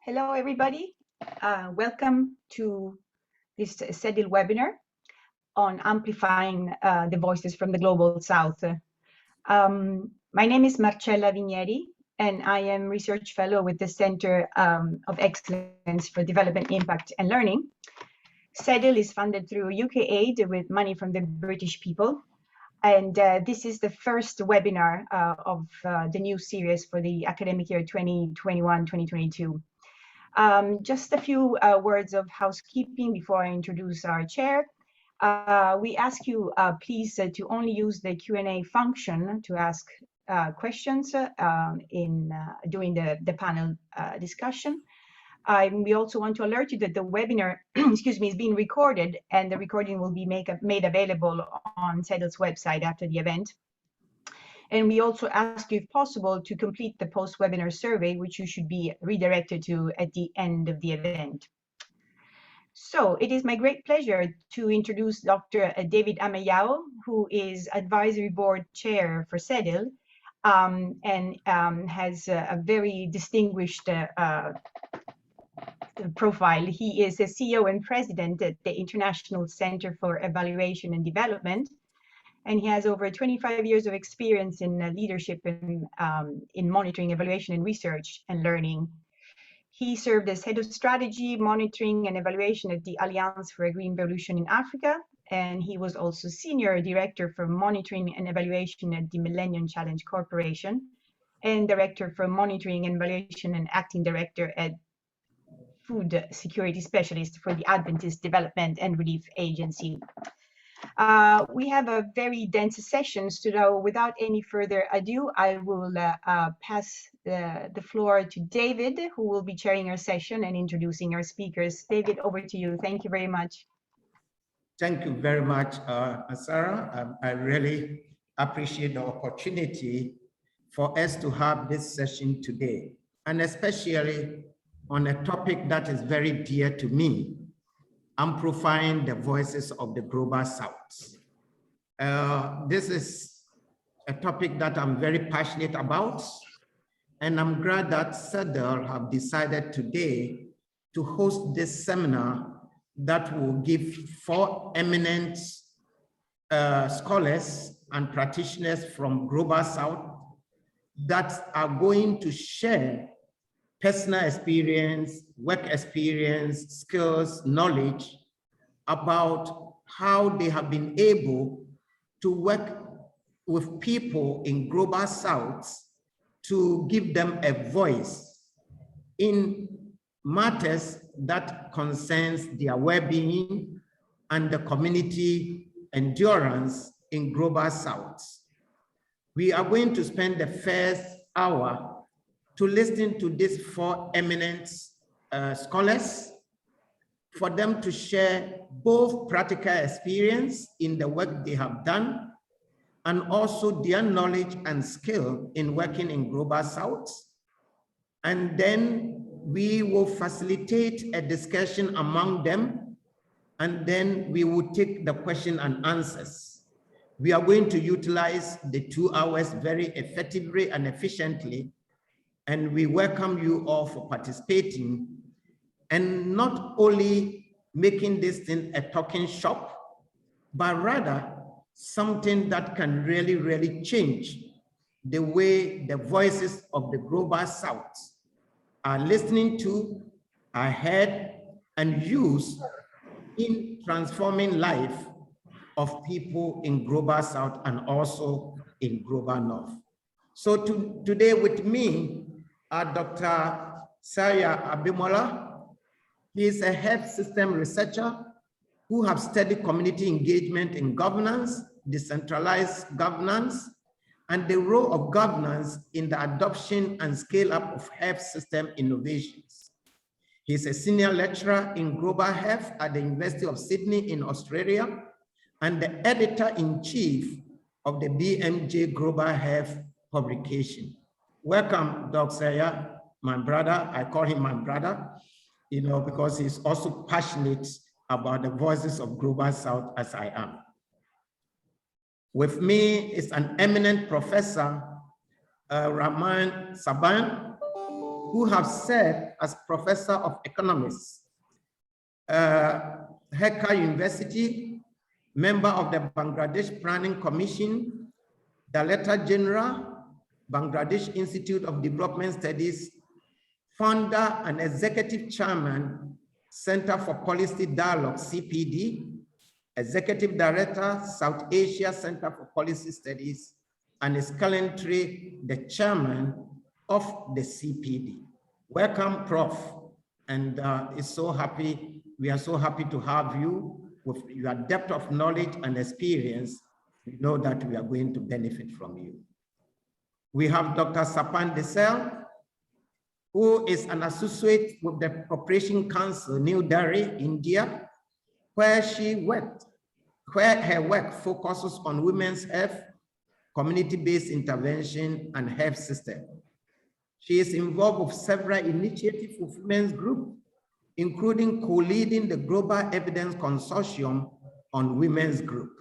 Hello, everybody. Welcome to this SEDIL webinar on amplifying the voices from the Global South. My name is Marcella Vigneri, and I am Research Fellow with the Center of Excellence for Development, Impact and Learning. SEDIL is funded through UK aid with money from the British people. And this is the first webinar of the new series for the academic year 2021-2022. Just a few words of housekeeping before I introduce our chair. We ask you please to only use the Q&A function to ask questions during the panel discussion. We also want to alert you that the webinar excuse me, is being recorded, and the recording will be made available on SEDIL's website after the event. And we also ask you, if possible, to complete the post-webinar survey, which you should be redirected to at the end of the event. So it is my great pleasure to introduce Dr. David Amaya, who is Advisory Board Chair for SEDIL, and has a very distinguished profile. He is a CEO and President at the International Center for Evaluation and Development, and he has over 25 years of experience in leadership in monitoring, evaluation, and research and learning. He served as head of strategy, monitoring, and evaluation at the Alliance for a Green Revolution in Africa, and he was also senior director for monitoring and evaluation at the Millennium Challenge Corporation, and director for monitoring and evaluation and acting director at Food Security Specialist for the Adventist Development and Relief Agency. We have a very dense session, so without any further ado, I will pass the floor to David, who will be chairing our session and introducing our speakers. David, over to you. Thank you very much. Thank you very much, Sarah. I really appreciate the opportunity for us to have this session today, and especially on a topic that is very dear to me: amplifying the voices of the Global South. This is a topic that I'm very passionate about, and I'm glad that SEDIL have decided today to host this seminar that will give 4 eminent scholars and practitioners from Global South that are going to share personal experience, work experience, skills, knowledge about how they have been able to work with people in Global South to give them a voice in matters that concerns their well-being and the community endurance in Global South. We are going to spend the first hour to listen to these 4 eminent scholars, for them to share both practical experience in the work they have done and also their knowledge and skill in working in Global South. And then we will facilitate a discussion among them, and then we will take the question and answers. We are going to utilize the 2 hours very effectively and efficiently, and we welcome you all for participating, and not only making this thing a talking shop, but rather something that can really, really change the way the voices of the Global South are listening to, are heard, and used in transforming life of people in Global South and also in Global North. So today with me are Dr. Seye Abimbola. He is a health system researcher who have studied community engagement in governance, decentralized governance, and the role of governance in the adoption and scale-up of health system innovations. He is a senior lecturer in global health at the University of Sydney in Australia, and the editor-in-chief of the BMJ Global Health publication. Welcome, Dr. Seye, my brother. I call him my brother, you know, because he's also passionate about the voices of Global South as I am. With me is an eminent professor, Rehman Sobhan, who have served as professor of economics, Dhaka University, member of the Bangladesh Planning Commission, Director General, Bangladesh Institute of Development Studies, founder and executive chairman, Center for Policy Dialogue, CPD, executive director, South Asia Center for Policy Studies, and is currently the chairman of the CPD. Welcome, Prof. And we are so happy to have you with your depth of knowledge and experience. We know that we are going to benefit from you. We have Dr. Sapna Desai, who is an associate with the Cooperation Council, New Delhi, India, where her work focuses on women's health, community-based intervention, and health system. She is involved with several initiatives with women's groups, including co-leading the Global Evidence Consortium on Women's Group.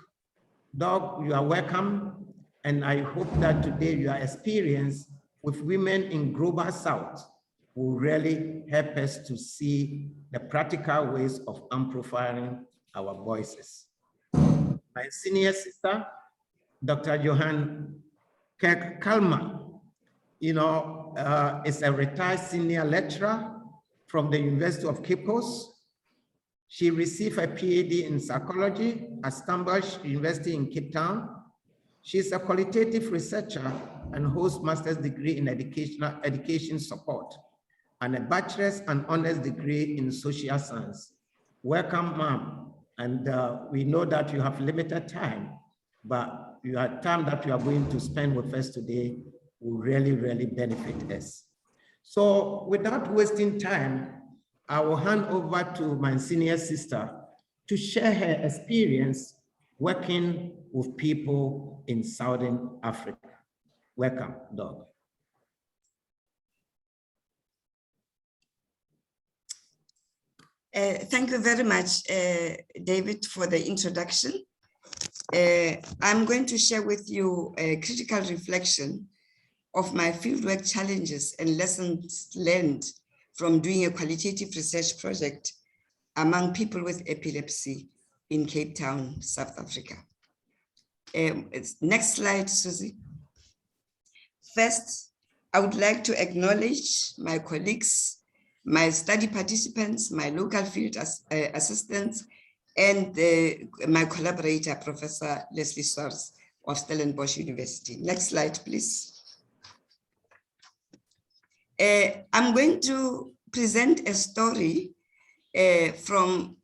Doug, you are welcome, and I hope that today your experience with women in Global South will really help us to see the practical ways of amplifying our voices. My senior sister, Dr. Johann Calmer, is a retired senior lecturer from the University of Cape Coast. She received a PhD in psychology at Stellenbosch University in Cape Town. She is a qualitative researcher and holds master's degree in education support and a bachelor's and honors degree in social science. Welcome, ma'am. And we know that you have limited time, but your time that you are going to spend with us today will really, really benefit us. So without wasting time, I will hand over to my senior sister to share her experience working with people in Southern Africa. Welcome, Doug. Thank you very much, David, for the introduction. I'm going to share with you a critical reflection of my fieldwork challenges and lessons learned from doing a qualitative research project among people with epilepsy in Cape Town, South Africa. Next slide, Susie. First, I would like to acknowledge my colleagues, my study participants, my local field assistants, and my collaborator, Professor Leslie Source of Stellenbosch University. Next slide, please. I'm going to present a story from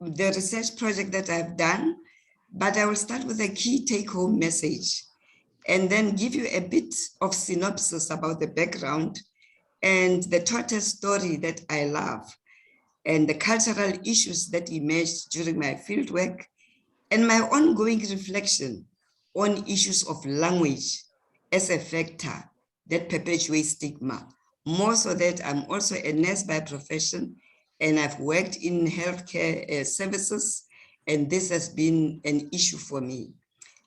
the research project that I've done, but I will start with a key take-home message and then give you a bit of synopsis about the background and the total story that I love, and the cultural issues that emerged during my fieldwork, and my ongoing reflection on issues of language as a factor that perpetuates stigma. More so that I'm also a nurse by profession, and I've worked in healthcare services, and this has been an issue for me.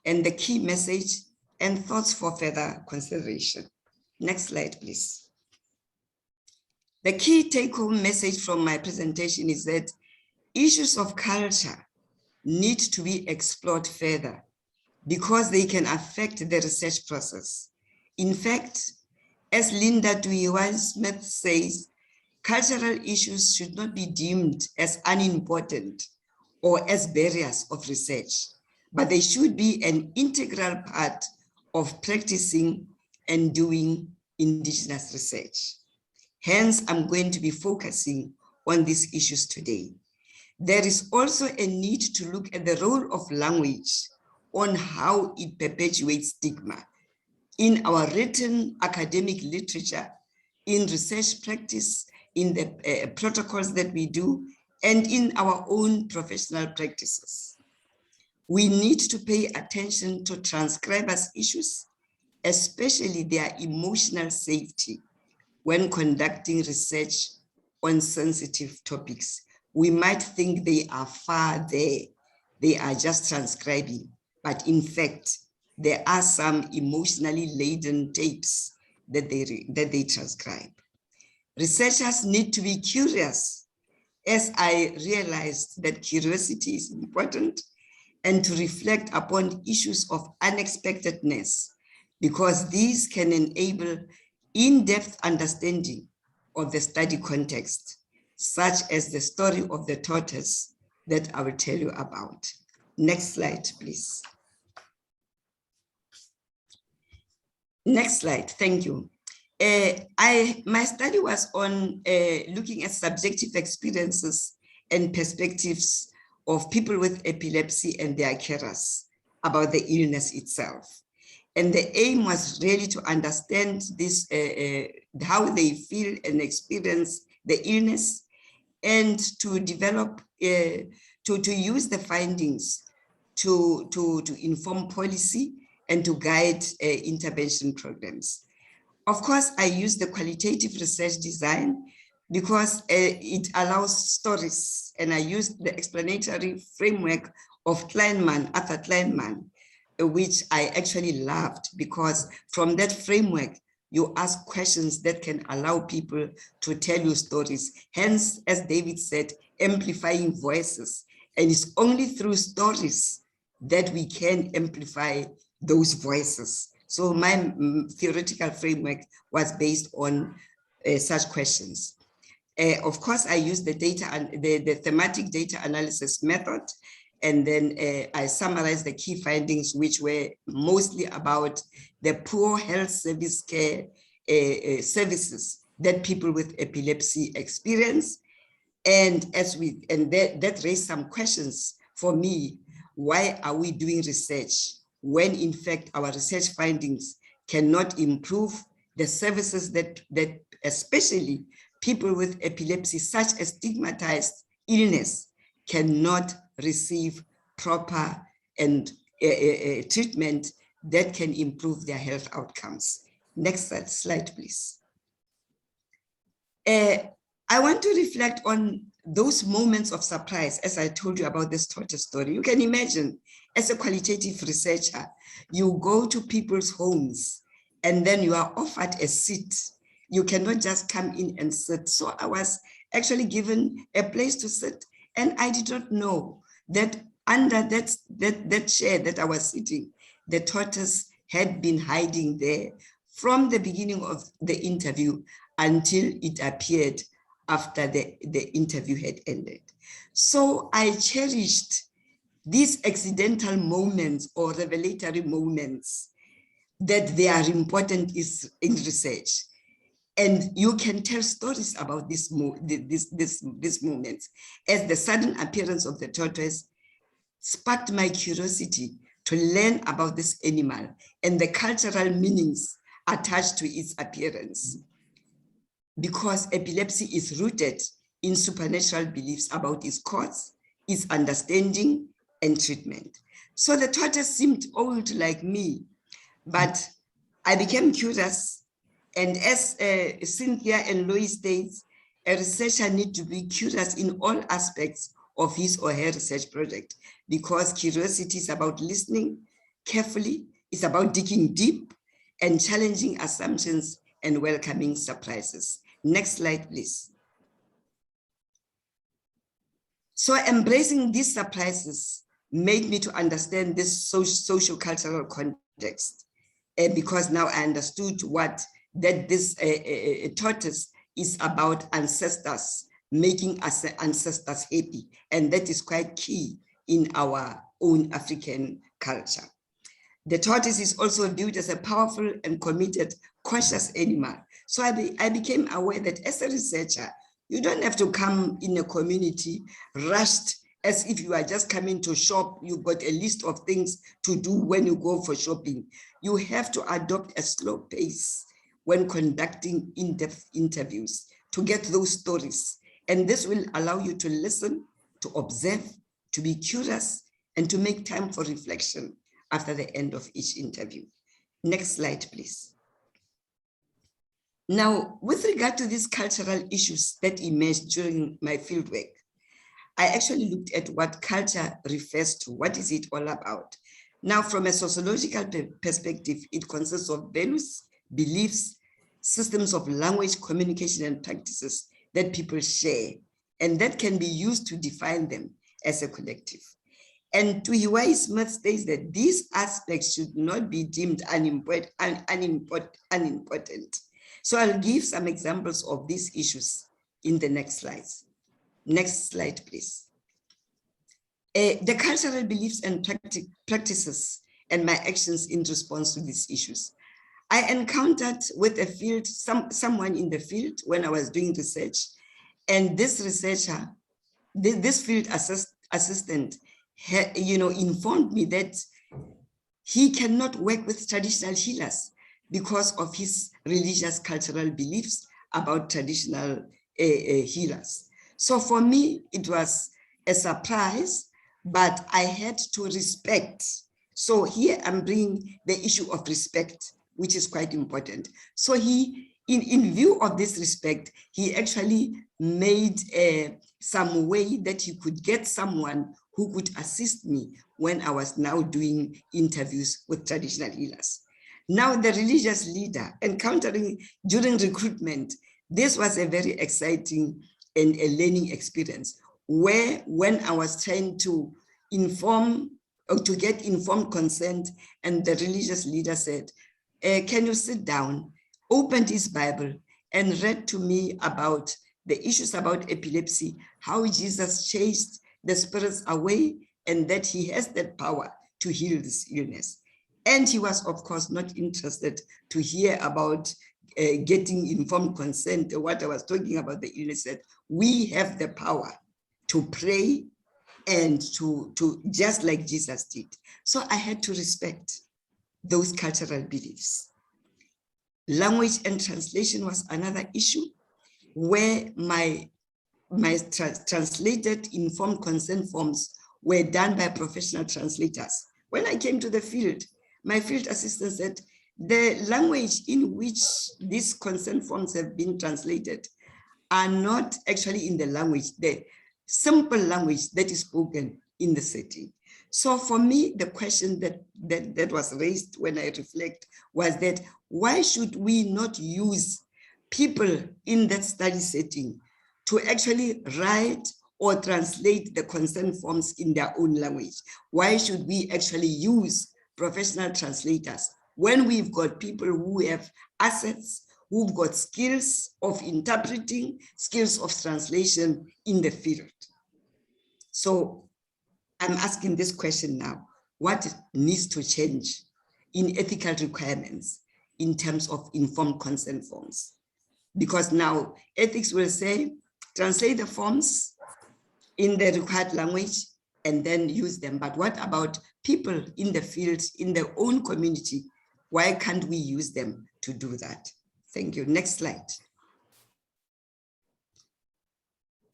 And the key message and thoughts for further consideration. Next slide, please. The key take-home message from my presentation is that issues of culture need to be explored further because they can affect the research process. In fact, as Linda Dewey-Smith says, cultural issues should not be deemed as unimportant or as barriers of research, but they should be an integral part of practicing and doing indigenous research. Hence, I'm going to be focusing on these issues today. There is also a need to look at the role of language on how it perpetuates stigma in our written academic literature, in research practice, in the protocols that we do, and in our own professional practices. We need to pay attention to transcribers' issues, especially their emotional safety when conducting research on sensitive topics. We might think they are far there, they are just transcribing, but in fact, there are some emotionally laden tapes that they transcribe. Researchers need to be curious, as I realized that curiosity is important, and to reflect upon issues of unexpectedness, because these can enable in-depth understanding of the study context, such as the story of the tortoise that I will tell you about. Next slide, please. Next slide, thank you. My study was on looking at subjective experiences and perspectives of people with epilepsy and their carers about the illness itself. And the aim was really to understand this, how they feel and experience the illness, and to develop, to use the findings to inform policy and to guide intervention programs. Of course, I use the qualitative research design because it allows stories, and I use the explanatory framework of Arthur Kleinman, which I actually loved, because from that framework, you ask questions that can allow people to tell you stories. Hence, as David said, amplifying voices. And it's only through stories that we can amplify those voices. So my theoretical framework was based on such questions. Of course, I used the data and the thematic data analysis method, and then I summarized the key findings, which were mostly about the poor health service care services that people with epilepsy experience. And that raised some questions for me. Why are we doing research when in fact our research findings cannot improve the services that especially people with epilepsy, such as stigmatized illness, cannot receive proper and treatment that can improve their health outcomes. Next slide, please. I want to reflect on those moments of surprise, as I told you about this tortoise story. You can imagine, as a qualitative researcher, you go to people's homes and then you are offered a seat. You cannot just come in and sit. So I was actually given a place to sit, and I did not know that under that chair that I was sitting, the tortoise had been hiding there from the beginning of the interview until it appeared after the interview had ended. So I cherished these accidental moments or revelatory moments, that they are important in research. And you can tell stories about these moments, as the sudden appearance of the tortoise sparked my curiosity to learn about this animal and the cultural meanings attached to its appearance. Because epilepsy is rooted in supernatural beliefs about its cause, its understanding, and treatment. So the tortoise seemed old like me, but I became curious. And as Cynthia and Lois states, a researcher needs to be curious in all aspects of his or her research project, because curiosity is about listening carefully, it's about digging deep and challenging assumptions and welcoming surprises. Next slide, please. So embracing these surprises made me to understand this social-cultural context, because now I understood this tortoise is about ancestors, making us ancestors happy. And that is quite key in our own African culture. The tortoise is also viewed as a powerful and committed, conscious animal. So I became aware that as a researcher, you don't have to come in a community rushed as if you are just coming to shop. You've got a list of things to do when you go for shopping. You have to adopt a slow pace when conducting in-depth interviews to get those stories. And this will allow you to listen, to observe, to be curious, and to make time for reflection after the end of each interview. Next slide, please. Now, with regard to these cultural issues that emerged during my fieldwork, I actually looked at what culture refers to. What is it all about? Now, from a sociological perspective, it consists of values, beliefs, systems of language, communication, and practices that people share, and that can be used to define them as a collective. And to Huey Smith states that these aspects should not be deemed unimportant. So I'll give some examples of these issues in the next slides. Next slide, please. The cultural beliefs and practices and my actions in response to these issues. I encountered with a field, someone in the field when I was doing research, and this researcher, this field assistant, informed me that he cannot work with traditional healers because of his religious cultural beliefs about traditional healers. So for me, it was a surprise, but I had to respect. So here I'm bringing the issue of respect, which is quite important. So he, in view of this respect, he actually made some way that he could get someone who could assist me when I was now doing interviews with traditional healers. Now the religious leader encountering during recruitment, this was a very exciting and a learning experience where when I was trying to inform or to get informed consent, and the religious leader said, can you sit down, opened his Bible and read to me about the issues about epilepsy, how Jesus chased the spirits away and that he has that power to heal this illness. And he was, of course, not interested to hear about getting informed consent or what I was talking about the illness, that we have the power to pray and to just like Jesus did. So I had to respect those cultural beliefs. Language and translation was another issue where my translated informed consent forms were done by professional translators. When I came to the field, my field assistant said, the language in which these consent forms have been translated are not actually in the language, the simple language that is spoken in the setting. So for me, the question that was raised when I reflect was that why should we not use people in that study setting to actually write or translate the consent forms in their own language? Why should we actually use professional translators when we've got people who have assets, who've got skills of interpreting, skills of translation in the field? So I'm asking this question now, what needs to change in ethical requirements in terms of informed consent forms? Because now ethics will say, translate the forms in the required language and then use them. But what about people in the field, in their own community? Why can't we use them to do that? Thank you. Next slide.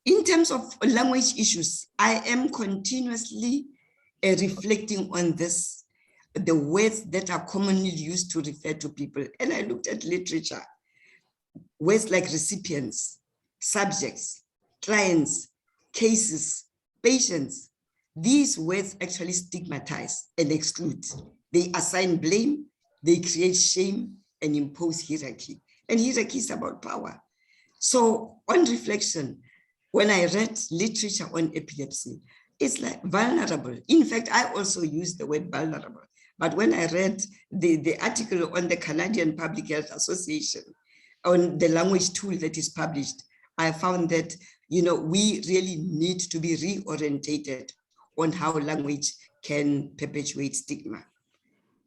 In terms of language issues, I am continuously reflecting on this, the words that are commonly used to refer to people. And I looked at literature, words like recipients, subjects, clients, cases, patients. These words actually stigmatize and exclude. They assign blame, they create shame and impose hierarchy. And hierarchy is about power. So on reflection, when I read literature on epilepsy, it's like vulnerable. In fact, I also use the word vulnerable. But when I read the article on the Canadian Public Health Association on the language tool that is published, I found that, we really need to be reorientated on how language can perpetuate stigma.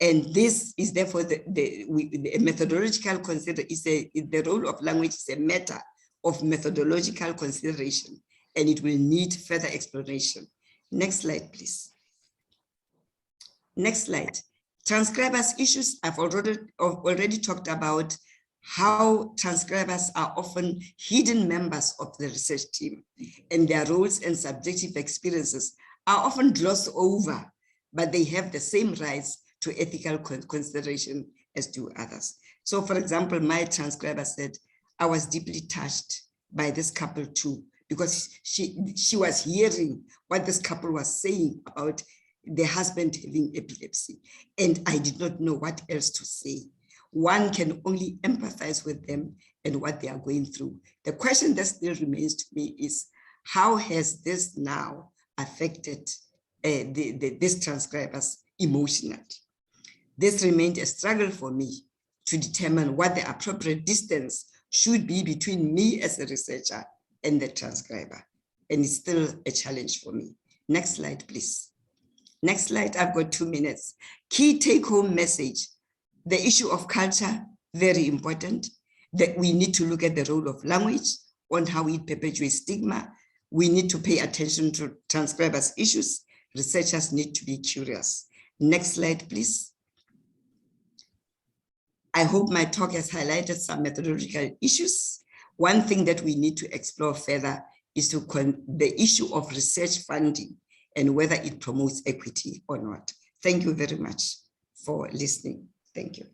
And this is therefore the methodological consideration. The role of language is a matter of methodological consideration, and it will need further exploration. Next slide, please. Next slide. Transcribers issues, I've already talked about how transcribers are often hidden members of the research team, and their roles and subjective experiences are often glossed over, but they have the same rights to ethical consideration as do others. So for example, my transcriber said, I was deeply touched by this couple too, because she was hearing what this couple was saying about the husband having epilepsy. And I did not know what else to say. one can only empathize with them and what they are going through. The question that still remains to me is, how has this now affected these transcribers emotionally? This remained a struggle for me to determine what the appropriate distance should be between me as a researcher and the transcriber. And it's still a challenge for me. Next slide, please. Next slide, I've got 2 minutes. Key take-home message. The issue of culture, very important, that we need to look at the role of language on how it perpetuates stigma. We need to pay attention to transcribers' issues. Researchers need to be curious. Next slide, please. I hope my talk has highlighted some methodological issues. One thing that we need to explore further is the issue of research funding and whether it promotes equity or not. Thank you very much for listening. Thank you.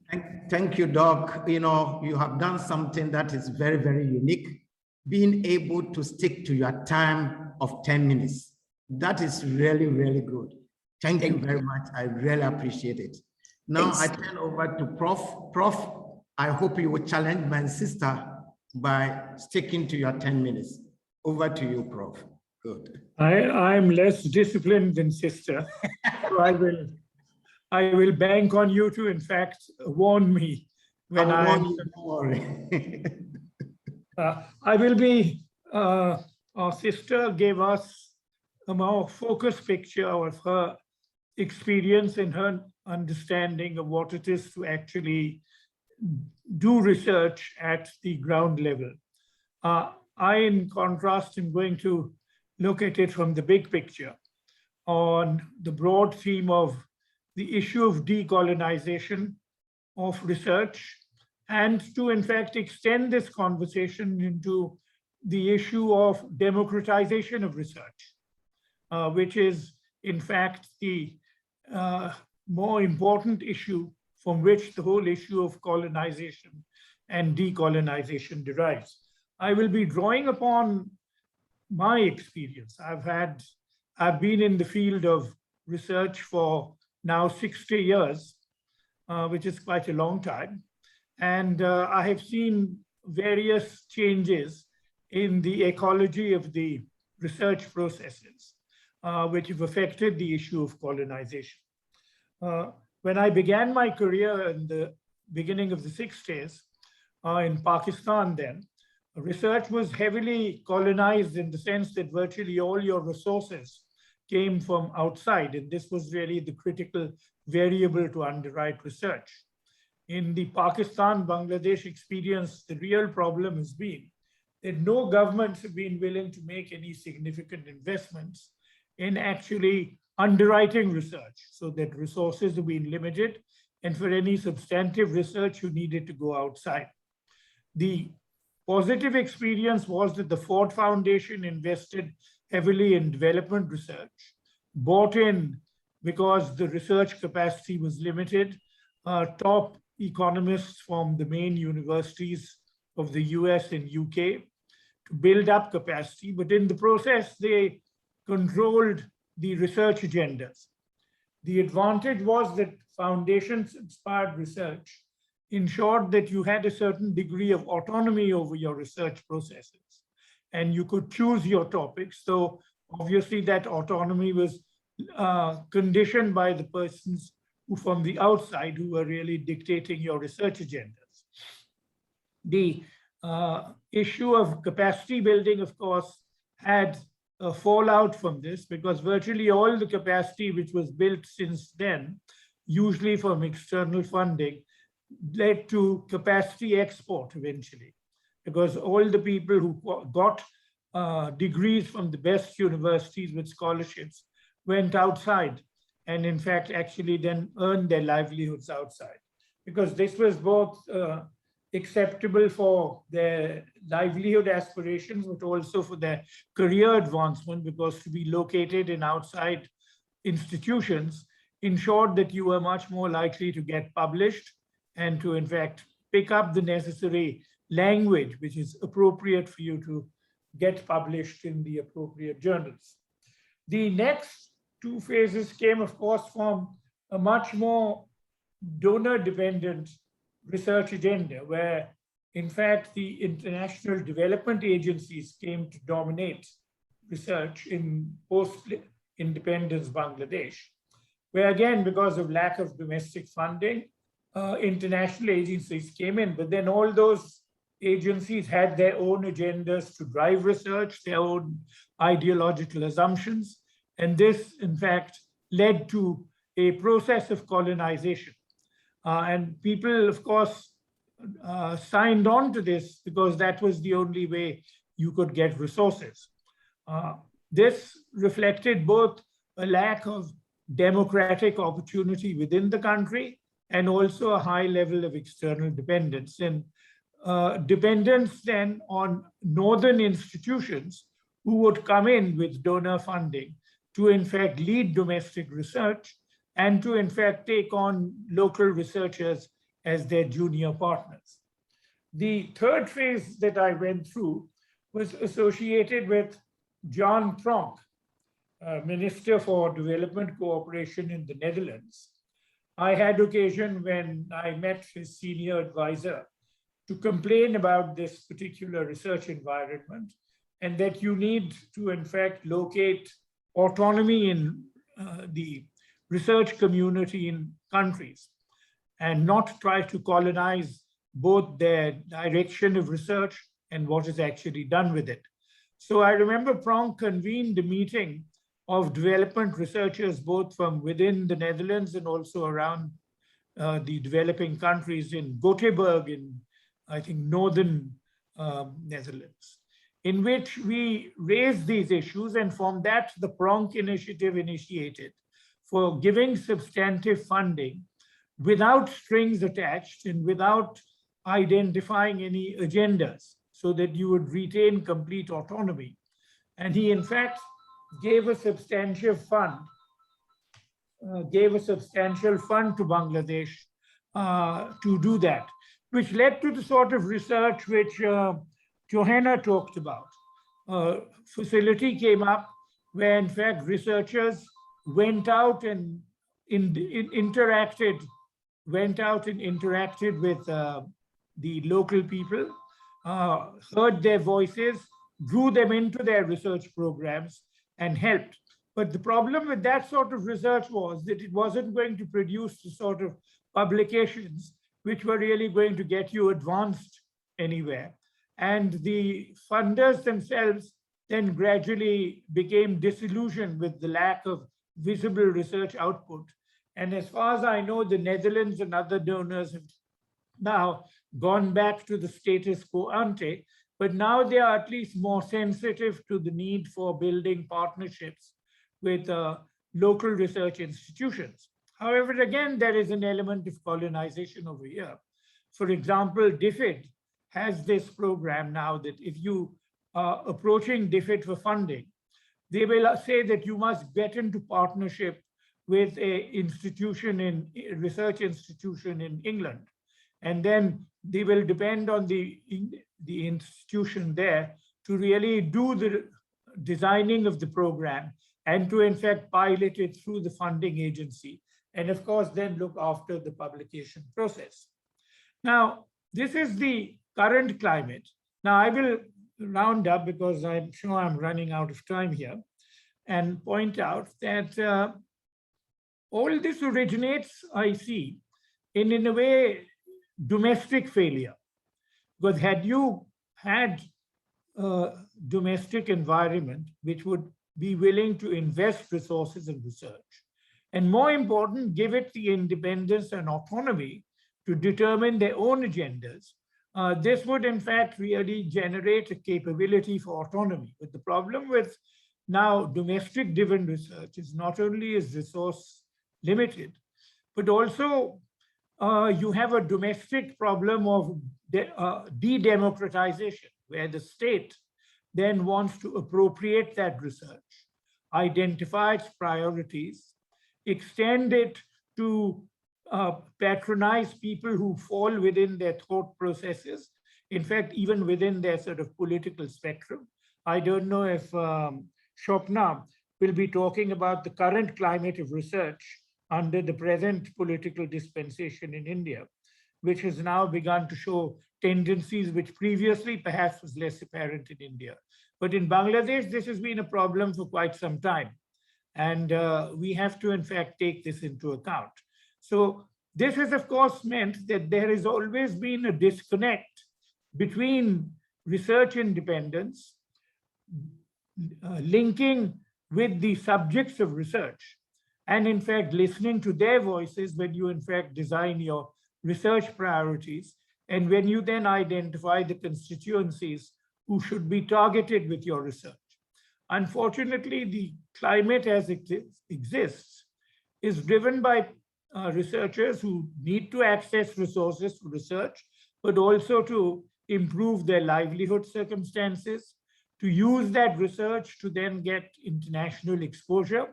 Thank you, Doc. You know, you have done something that is very, very unique. Being able to stick to your time of 10 minutes. That is really, really good. Thank you very much. I really appreciate it. Now I turn over to Prof. Prof, I hope you will challenge my sister by sticking to your 10 minutes. Over to you, Prof. Good. I'm less disciplined than sister, so I will bank on you to, in fact, warn me when I will be. Our sister gave us a more focused picture of her experience and her understanding of what it is to actually do research at the ground level. I, in contrast, am going to look at it from the big picture on the broad theme of the issue of decolonization of research, and to, in fact, extend this conversation into the issue of democratization of research, which is, in fact, the more important issue from which the whole issue of colonization and decolonization derives. I will be drawing upon my experience. I've been in the field of research for now 60 years, which is quite a long time. And I have seen various changes in the ecology of the research processes, which have affected the issue of colonization. When I began my career in the beginning of the 60s in Pakistan then, research was heavily colonized in the sense that virtually all your resources came from outside, and this was really the critical variable to underwrite research. In the Pakistan-Bangladesh experience, the real problem has been that no governments have been willing to make any significant investments in actually underwriting research, so that resources have been limited, and for any substantive research, you needed to go outside. The positive experience was that the Ford Foundation invested heavily in development research, bought in because the research capacity was limited, top economists from the main universities of the US and UK to build up capacity, but in the process, they controlled the research agendas. The advantage was that foundations-inspired research ensured that you had a certain degree of autonomy over your research processes, and you could choose your topics. So obviously that autonomy was conditioned by the persons who from the outside who were really dictating your research agendas. The issue of capacity building, of course, had a fallout from this, because virtually all the capacity which was built since then, usually from external funding, led to capacity export eventually, because all the people who got degrees from the best universities with scholarships went outside, and in fact actually then earned their livelihoods outside, because this was both acceptable for their livelihood aspirations, but also for their career advancement, because to be located in outside institutions ensured that you were much more likely to get published and to, in fact, pick up the necessary language which is appropriate for you to get published in the appropriate journals. The next two phases came, of course, from a much more donor-dependent research agenda, where in fact the international development agencies came to dominate research in post-independence Bangladesh, where again, because of lack of domestic funding, international agencies came in, but then all those agencies had their own agendas to drive research, their own ideological assumptions, and this, in fact, led to a process of colonization. And people, of course, signed on to this because that was the only way you could get resources. This reflected both a lack of democratic opportunity within the country and also a high level of external dependence. And dependence then on northern institutions who would come in with donor funding to in fact lead domestic research and to in fact take on local researchers as their junior partners. The third phase that I went through was associated with Jan Pronk, Minister for Development Cooperation in the Netherlands. I had occasion when I met his senior advisor to complain about this particular research environment and that you need to in fact locate autonomy in the research community in countries and not try to colonize both their direction of research and what is actually done with it. So I remember Pronk convened a meeting of development researchers, both from within the Netherlands and also around the developing countries in Gothenburg in, I think, northern Netherlands, in which we raised these issues, and from that, the Pronk initiative initiated for giving substantive funding without strings attached and without identifying any agendas, so that you would retain complete autonomy. And he, in fact, gave a substantial fund to Bangladesh to do that, which led to the sort of research which Johannah talked about. Facility came up where, in fact, researchers went out and interacted with the local people, heard their voices, drew them into their research programs, and helped. But the problem with that sort of research was that it wasn't going to produce the sort of publications which were really going to get you advanced anywhere. And the funders themselves then gradually became disillusioned with the lack of visible research output. And as far as I know, the Netherlands and other donors have now gone back to the status quo ante, but now they are at least more sensitive to the need for building partnerships with local research institutions. However, again, there is an element of colonization over here. For example, DFID has this program now that if you are approaching DFID for funding, they will say that you must get into partnership with a research institution in England. And then they will depend on the institution there to really do the designing of the program and to in fact pilot it through the funding agency. And of course, then look after the publication process. Now, this is the current climate. Now I will round up because I'm sure I'm running out of time here and point out that all this originates, I see, in a way, domestic failure. Because had you had a domestic environment which would be willing to invest resources in research, and more important, give it the independence and autonomy to determine their own agendas, this would in fact really generate a capability for autonomy. But the problem with now domestic driven research is not only is resource limited, but also you have a domestic problem of de-democratization, where the state then wants to appropriate that research, identify its priorities, extend it to patronize people who fall within their thought processes, in fact, even within their sort of political spectrum. I don't know if Sapna will be talking about the current climate of research under the present political dispensation in India, which has now begun to show tendencies which previously perhaps was less apparent in India. But in Bangladesh, this has been a problem for quite some time. And we have to, in fact, take this into account. So this has, of course, meant that there has always been a disconnect between research independence, linking with the subjects of research, and in fact, listening to their voices when you, in fact, design your research priorities, and when you then identify the constituencies who should be targeted with your research. Unfortunately, the climate as it exists is driven by researchers who need to access resources to research, but also to improve their livelihood circumstances, to use that research to then get international exposure,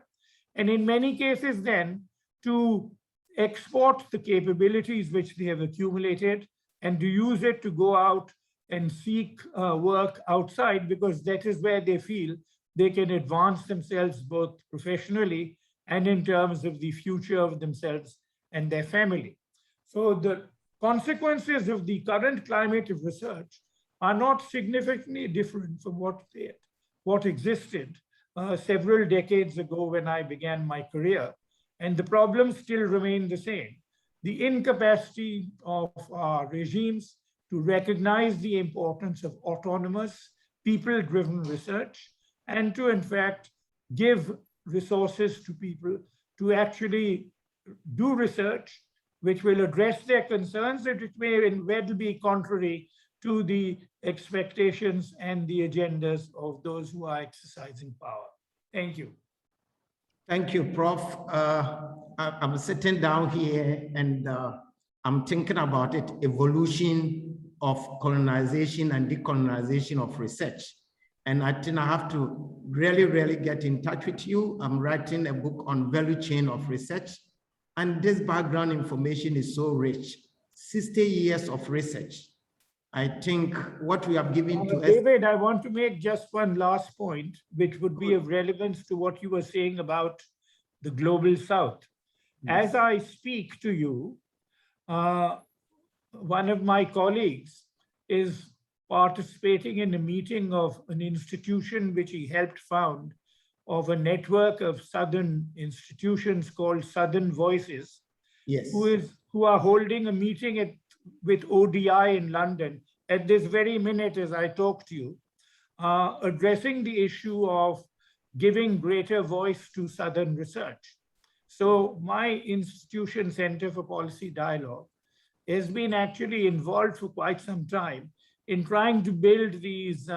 and in many cases then to export the capabilities which they have accumulated and to use it to go out and seek work outside, because that is where they feel they can advance themselves both professionally and in terms of the future of themselves and their family. So the consequences of the current climate of research are not significantly different from what existed several decades ago when I began my career. And the problems still remain the same. The incapacity of our regimes to recognize the importance of autonomous, people-driven research, and to, in fact, give resources to people to actually do research which will address their concerns, that it may well be contrary to the expectations and the agendas of those who are exercising power. Thank you. Thank you, Prof. I'm sitting down here and I'm thinking about it, evolution of colonization and decolonization of research. And I think I have to really get in touch with you. I'm writing a book on value chain of research. And this background information is so rich, 60 years of research. I think what we have given to us. David, I want to make just one last point, which would be of relevance to what you were saying about the global South. Yes. As I speak to you, one of my colleagues is participating in a meeting of an institution which he helped found, of a network of Southern institutions called Southern Voices, yes, who are holding a meeting with ODI in London at this very minute as I talk to you, addressing the issue of giving greater voice to Southern research. So my institution, Center for Policy Dialogue, has been actually involved for quite some time in trying to build these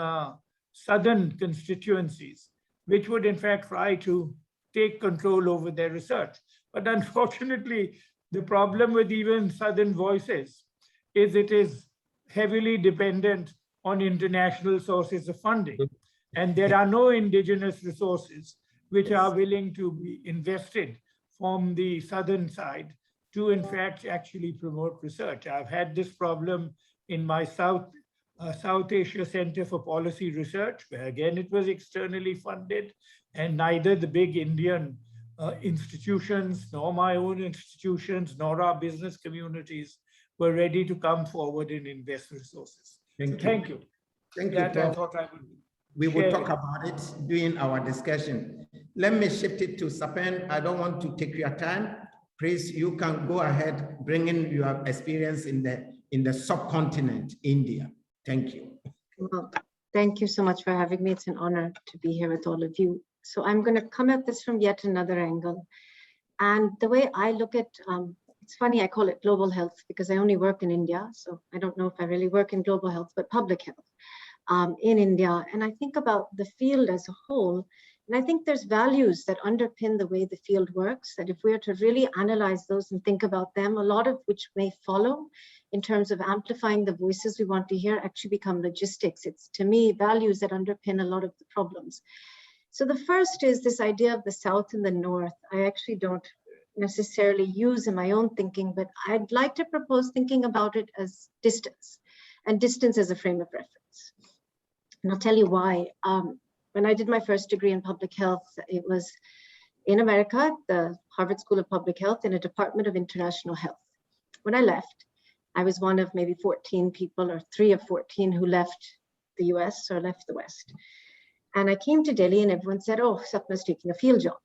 Southern constituencies, which would in fact try to take control over their research. But unfortunately, the problem with even Southern Voices is it is heavily dependent on international sources of funding. And there are no indigenous resources which are willing to be invested from the Southern side to in fact actually promote research. I've had this problem in my South Asia Center for Policy Research, where again it was externally funded, and neither the big Indian institutions, nor my own institutions, nor our business communities were ready to come forward and invest resources. Thank you. Thank you, Prof. We will talk about it during our discussion. Let me shift it to Sapna. I don't want to take your time. Please, you can go ahead, bring in your experience in the subcontinent, India. Thank you. Well, thank you so much for having me. It's an honor to be here with all of you. So I'm going to come at this from yet another angle. And the way I look at, it's funny, I call it global health because I only work in India. So I don't know if I really work in global health, but public health in India. And I think about the field as a whole. And I think there's values that underpin the way the field works, that if we are to really analyze those and think about them, a lot of which may follow in terms of amplifying the voices we want to hear actually become logistics. It's, to me, values that underpin a lot of the problems. So the first is this idea of the South and the North. I actually don't necessarily use in my own thinking, but I'd like to propose thinking about it as distance, and distance as a frame of reference. And I'll tell you why. When I did my first degree in public health, it was in America, the Harvard School of Public Health, in a Department of International Health. When I left, I was one of maybe 14 people, or 3 of 14, who left the US or left the West. And I came to Delhi and everyone said, oh, Sapna's taking a field job.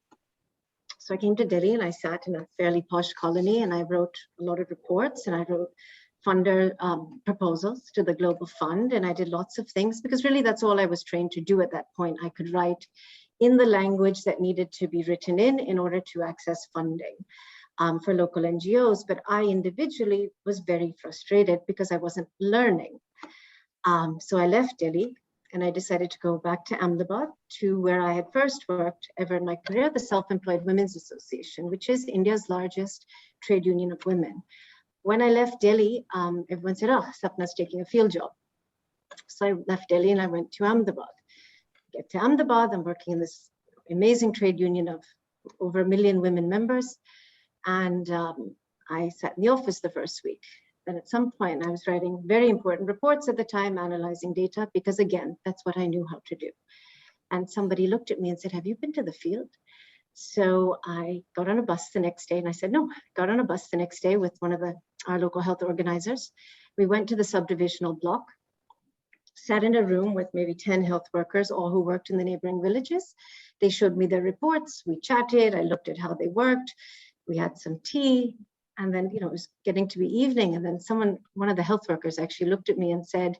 So I came to Delhi and I sat in a fairly posh colony and I wrote a lot of reports and I wrote funder proposals to the Global Fund, and I did lots of things because really that's all I was trained to do at that point. I could write in the language that needed to be written in order to access funding for local NGOs, but I individually was very frustrated because I wasn't learning. So I left Delhi and I decided to go back to Ahmedabad, to where I had first worked ever in my career, the Self-Employed Women's Association, which is India's largest trade union of women. When I left Delhi, everyone said, oh, Sapna's taking a field job. So I left Delhi and I went to Ahmedabad. Get to Ahmedabad, I'm working in this amazing trade union of over 1 million women members. And I sat in the office the first week. Then at some point I was writing very important reports at the time, analyzing data, because again, that's what I knew how to do. And somebody looked at me and said, have you been to the field? So I got on a bus the next day and I said, no, got on a bus the next day with one of our local health organizers. We went to the subdivisional block, sat in a room with maybe 10 health workers, all who worked in the neighboring villages. They showed me their reports, we chatted, I looked at how they worked, we had some tea, and then, it was getting to be evening. And then one of the health workers actually looked at me and said,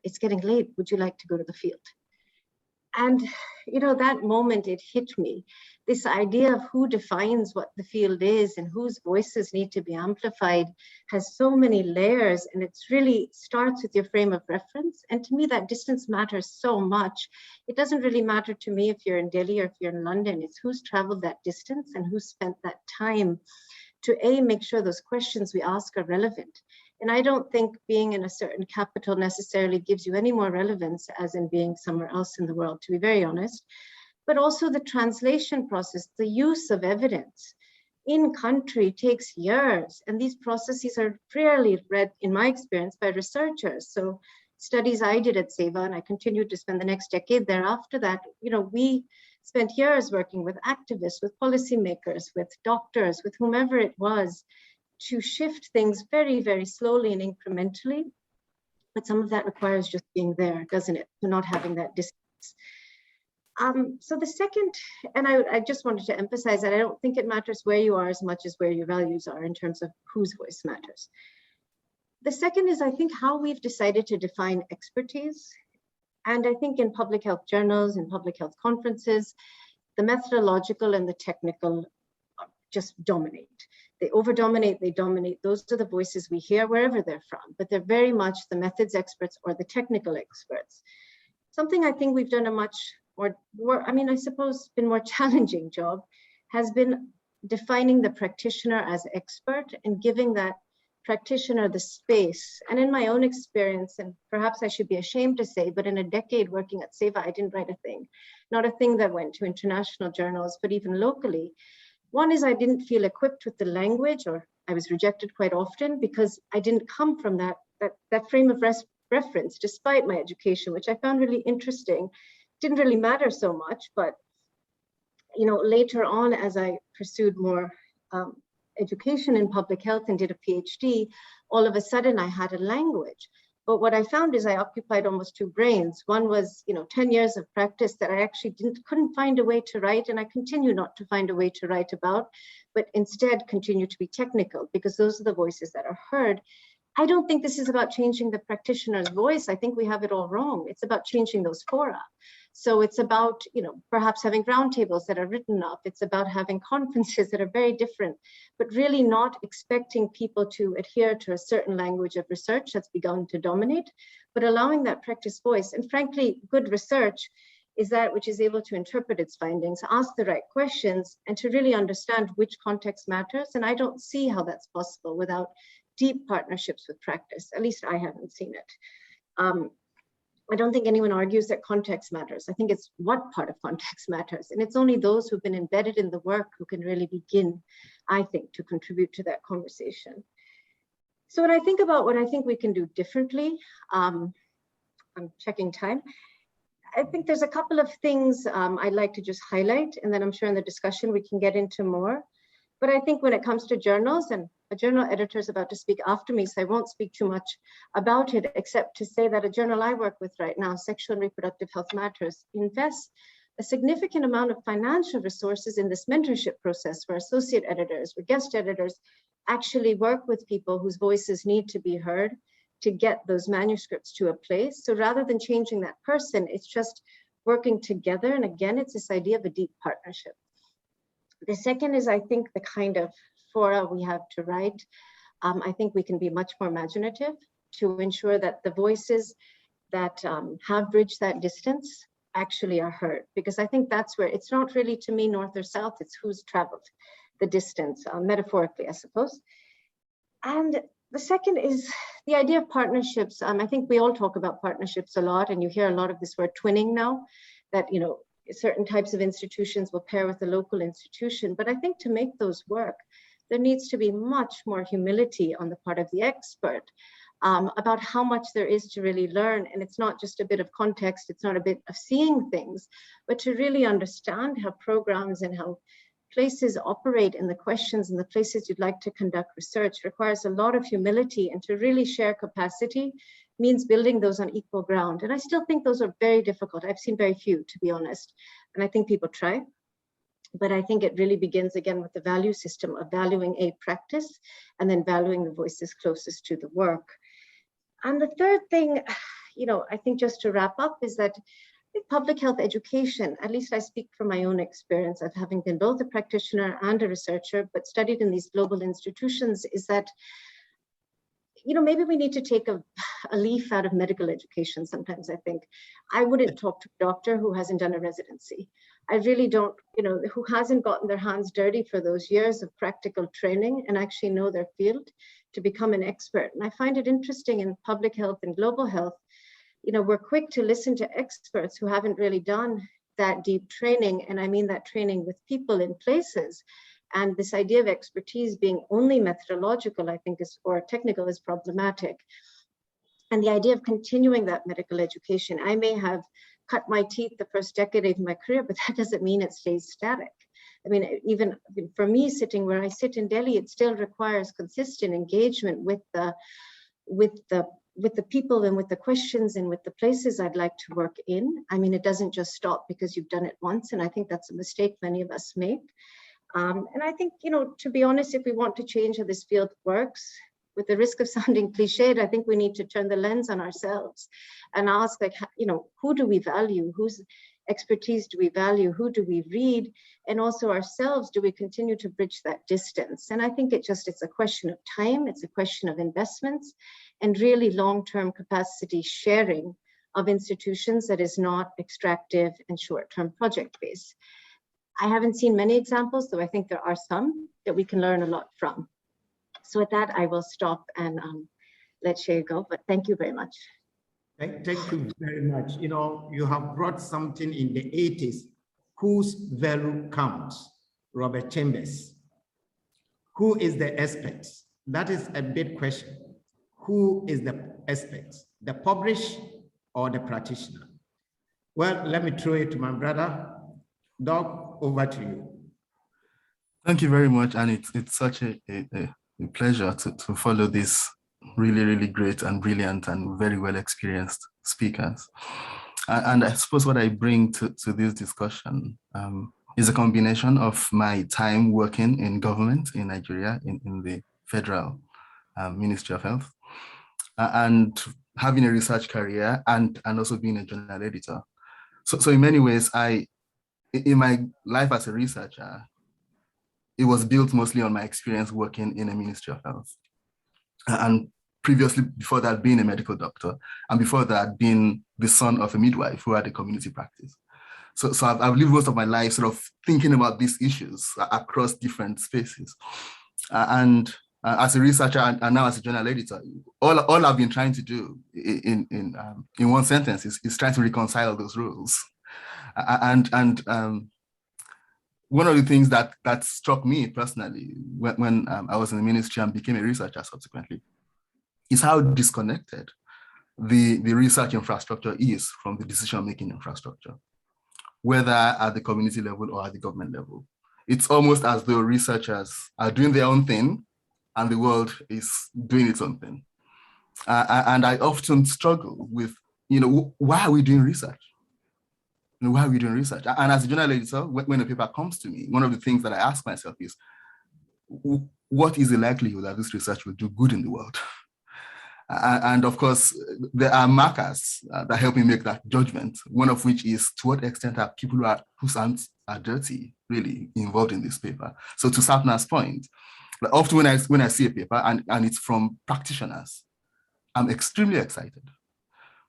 it's getting late, would you like to go to the field? And, that moment it hit me, this idea of who defines what the field is and whose voices need to be amplified has so many layers, and it's really starts with your frame of reference. And to me, that distance matters so much. It doesn't really matter to me if you're in Delhi or if you're in London, it's who's traveled that distance and who's spent that time to make sure those questions we ask are relevant. And I don't think being in a certain capital necessarily gives you any more relevance as in being somewhere else in the world, to be very honest. But also the translation process, the use of evidence in country takes years. And these processes are rarely read, in my experience, by researchers. So studies I did at Seva, and I continued to spend the next decade thereafter that, we spent years working with activists, with policymakers, with doctors, with whomever it was, to shift things very, very slowly and incrementally. But some of that requires just being there, doesn't it? So not having that distance. So the second, and I just wanted to emphasize that I don't think it matters where you are as much as where your values are in terms of whose voice matters. The second is, I think, how we've decided to define expertise. And I think in public health journals and public health conferences, the methodological and the technical just dominate. They over-dominate, they dominate. Those are the voices we hear wherever they're from, but they're very much the methods experts or the technical experts. Something I think we've done a much more, I suppose, been more challenging job has been defining the practitioner as expert and giving that practitioner the space. And in my own experience, and perhaps I should be ashamed to say, but in a decade working at Seva, I didn't write a thing, not a thing that went to international journals, but even locally. One is I didn't feel equipped with the language, or I was rejected quite often because I didn't come from that frame of reference, despite my education, which I found really interesting. Didn't really matter so much, but later on, as I pursued more education in public health and did a PhD, all of a sudden I had a language. But what I found is I occupied almost 2 brains. One was, 10 years of practice that I actually couldn't find a way to write, and I continue not to find a way to write about, but instead continue to be technical because those are the voices that are heard. I don't think this is about changing the practitioner's voice. I think we have it all wrong. It's about changing those fora. So it's about, perhaps having roundtables that are written up. It's about having conferences that are very different, but really not expecting people to adhere to a certain language of research that's begun to dominate, but allowing that practice voice. And frankly, good research is that which is able to interpret its findings, ask the right questions, and to really understand which context matters. And I don't see how that's possible without deep partnerships with practice. At least I haven't seen it. I don't think anyone argues that context matters. I think it's what part of context matters. And it's only those who've been embedded in the work who can really begin, I think, to contribute to that conversation. So when I think about what I think we can do differently, I'm checking time. I think there's a couple of things I'd like to just highlight, and then I'm sure in the discussion we can get into more. But I think when it comes to journals, and a journal editor is about to speak after me, so I won't speak too much about it, except to say that a journal I work with right now, Sexual and Reproductive Health Matters, invests a significant amount of financial resources in this mentorship process where associate editors, where guest editors actually work with people whose voices need to be heard to get those manuscripts to a place. So rather than changing that person, it's just working together. And again, it's this idea of a deep partnership. The second is, I think, the kind of fora we have to write. I think we can be much more imaginative to ensure that the voices that have bridged that distance actually are heard, because I think that's where it's not really to me north or south, it's who's traveled the distance, metaphorically, I suppose. And the second is the idea of partnerships. I think we all talk about partnerships a lot, and you hear a lot of this word twinning now, that, you know, certain types of institutions will pair with a local institution. But I think to make those work, there needs to be much more humility on the part of the expert about how much there is to really learn. And it's not just a bit of context, it's not a bit of seeing things, but to really understand how programs and how places operate and the questions and the places you'd like to conduct research requires a lot of humility, and to really share capacity means building those on equal ground. And I still think those are very difficult. I've seen very few, to be honest. And I think people try, but I think it really begins again with the value system of valuing a practice and then valuing the voices closest to the work. And the third thing, you know, I think just to wrap up is that public health education, at least I speak from my own experience of having been both a practitioner and a researcher, but studied in these global institutions, is that, you know, maybe we need to take a leaf out of medical education sometimes, I think. I wouldn't talk to a doctor who hasn't done a residency. I really don't, you know, who hasn't gotten their hands dirty for those years of practical training and actually know their field to become an expert. And I find it interesting in public health and global health, you know, we're quick to listen to experts who haven't really done that deep training. And I mean that training with people in places. And this idea of expertise being only methodological, I think, is, or technical, is problematic. And the idea of continuing that medical education, I may have cut my teeth the first decade of my career, but that doesn't mean it stays static. I mean, even for me, sitting where I sit in Delhi, it still requires consistent engagement with the people and with the questions and with the places I'd like to work in. I mean, it doesn't just stop because you've done it once. And I think that's a mistake many of us make. And I think, you know, to be honest, if we want to change how this field works, with the risk of sounding cliched, I think we need to turn the lens on ourselves and ask, like, you know, who do we value? Whose expertise do we value? Who do we read? And also ourselves, do we continue to bridge that distance? And I think it's a question of time. It's a question of investments and really long-term capacity sharing of institutions that is not extractive and short-term project-based. I haven't seen many examples, though I think there are some that we can learn a lot from. So with that, I will stop and let Seye go, but thank you very much. Thank you very much. You know, you have brought something in the 80s, whose value counts, Robert Chambers. Who is the expert? That is a big question. Who is the expert? The publisher or the practitioner? Well, let me throw it to my brother. Doc, over to you. Thank you very much. And it's such a pleasure to follow this really great and brilliant and very well experienced speakers. And I suppose what I bring to this discussion is a combination of my time working in government in Nigeria, in the Federal Ministry of Health, and having a research career and also being a journal editor. So in many ways, in my life as a researcher, it was built mostly on my experience working in a Ministry of Health. And previously, before that, being a medical doctor, and before that, being the son of a midwife who had a community practice. So I've lived most of my life sort of thinking about these issues across different spaces. And as a researcher and now as a journal editor, all I've been trying to do in one sentence is trying to reconcile those roles. One of the things that struck me personally when I was in the ministry and became a researcher subsequently is how disconnected the research infrastructure is from the decision-making infrastructure, whether at the community level or at the government level. It's almost as though researchers are doing their own thing and the world is doing its own thing. And I often struggle with, why are we doing research? Why are we doing research? And as a journal editor, when a paper comes to me, one of the things that I ask myself is, what is the likelihood that this research will do good in the world? And of course, there are markers that help me make that judgment, one of which is to what extent are people whose hands are dirty really involved in this paper. So to Sapna's point, often when I see a paper and it's from practitioners, I'm extremely excited.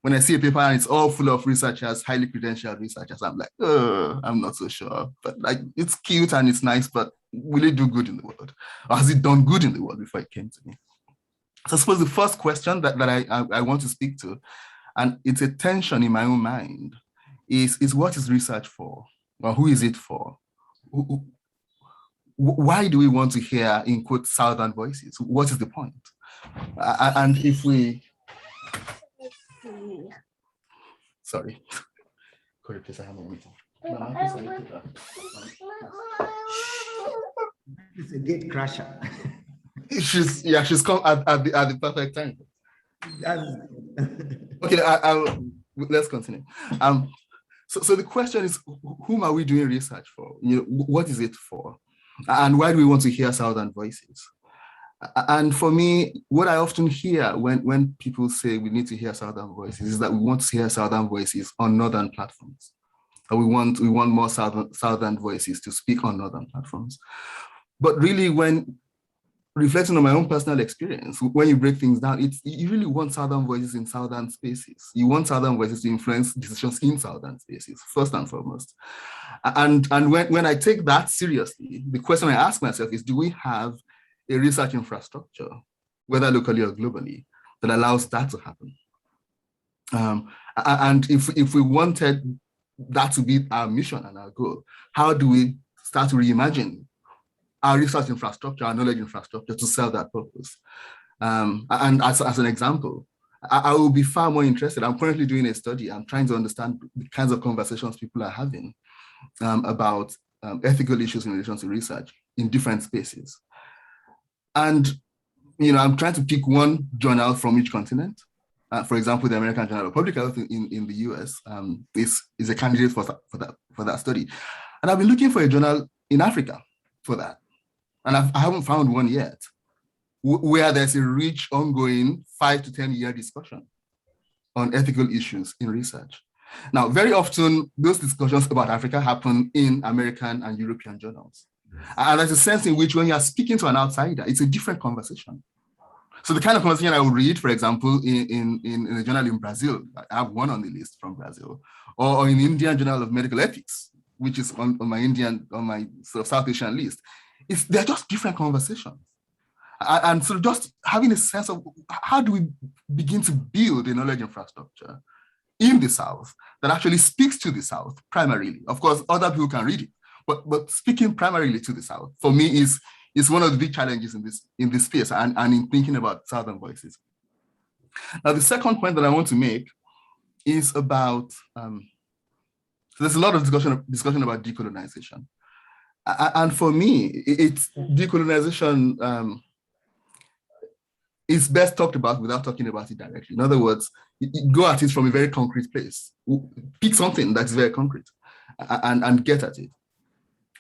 When I see a paper and it's all full of researchers, highly credentialed researchers, I'm like, I'm not so sure. But like, it's cute and it's nice, but will it do good in the world? Or has it done good in the world before it came to me? So I suppose the first question that I want to speak to, and it's a tension in my own mind, is what is research for? Or who is it for? Why do we want to hear, in quote, southern voices? What is the point? And if we, sorry. It's a gate crasher. She's come at the perfect time. Okay, let's continue. So the question is, whom are we doing research for? What is it for? And why do we want to hear southern voices? And for me, what I often hear when people say we need to hear southern voices is that we want to hear southern voices on northern platforms. And we want more southern voices to speak on northern platforms. But really, when reflecting on my own personal experience, when you break things down, you really want southern voices in southern spaces. You want southern voices to influence decisions in southern spaces, first and foremost. And when I take that seriously, the question I ask myself is, do we have a research infrastructure, whether locally or globally, that allows that to happen? And if we wanted that to be our mission and our goal, how do we start to reimagine our research infrastructure, our knowledge infrastructure to serve that purpose? And as an example, I will be far more interested. I'm currently doing a study. I'm trying to understand the kinds of conversations people are having about ethical issues in relation to research in different spaces. And I'm trying to pick one journal from each continent. For example, the American Journal of Public Health in the US is a candidate for that study. And I've been looking for a journal in Africa for that. And I haven't found one yet, where there's a rich, ongoing 5 to 10 year discussion on ethical issues in research. Now, very often, those discussions about Africa happen in American and European journals. And there's a sense in which when you're speaking to an outsider, it's a different conversation. So the kind of conversation I would read, for example, in a journal in Brazil, I have one on the list from Brazil, or in the Indian Journal of Medical Ethics, which is on my sort of South Asian list, they're just different conversations. And so just having a sense of how do we begin to build a knowledge infrastructure in the South that actually speaks to the South primarily. Of course, other people can read it, but speaking primarily to the South, for me, is one of the big challenges in this space and in thinking about Southern voices. Now, the second point that I want to make is about, so there's a lot of discussion about decolonization. And for me, it's decolonization is best talked about without talking about it directly. In other words, go at it from a very concrete place. Pick something that's very concrete and get at it.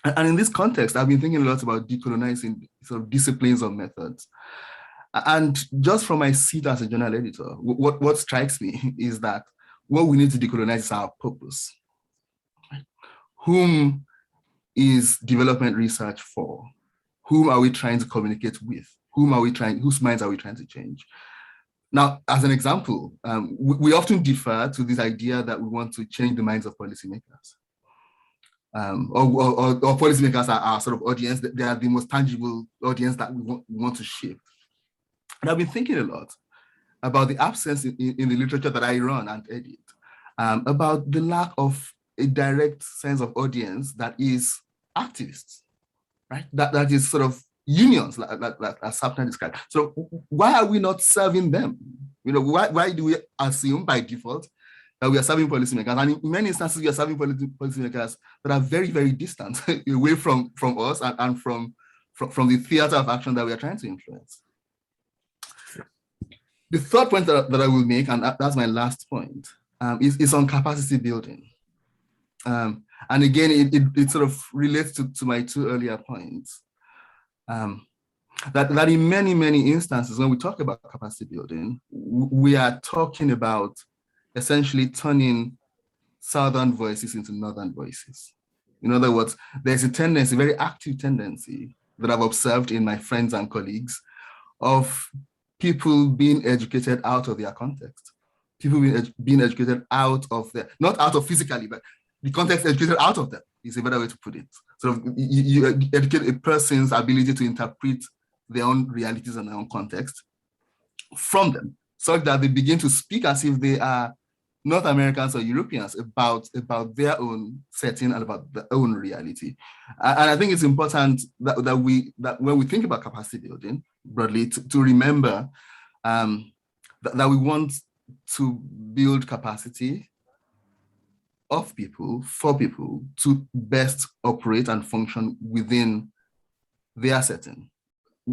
And in this context, I've been thinking a lot about decolonizing sort of disciplines or methods. And just from my seat as a journal editor, what strikes me is that what we need to decolonize is our purpose. Whom is development research for? Whom are we trying to communicate with? Whose minds are we trying to change? Now, as an example, we often defer to this idea that we want to change the minds of policymakers. Or policymakers are our sort of audience. They are the most tangible audience that we want to shape. And I've been thinking a lot about the absence in the literature that I run and edit, about the lack of a direct sense of audience that is activists, right? That is sort of unions, like as Sapna described. So why are we not serving them? Why do we assume by default that we are serving policymakers? And in many instances, we are serving policymakers that are very, very distant away from us and from from the theater of action that we are trying to influence. The third point that I will make, and that's my last point, is on capacity building. And again, it sort of relates to my two earlier points. That in many instances, when we talk about capacity building, we are talking about essentially turning Southern voices into Northern voices. In other words, there's a tendency, very active tendency that I've observed in my friends and colleagues of people being educated out of their context. People being educated out of their, not out of physically, but the context educated out of them is a better way to put it. Sort of you educate a person's ability to interpret their own realities and their own context from them, such that they begin to speak as if they are North Americans or Europeans about their own setting and about their own reality. And I think it's important that when we think about capacity building broadly, to remember that we want to build capacity of people, for people, to best operate and function within their setting,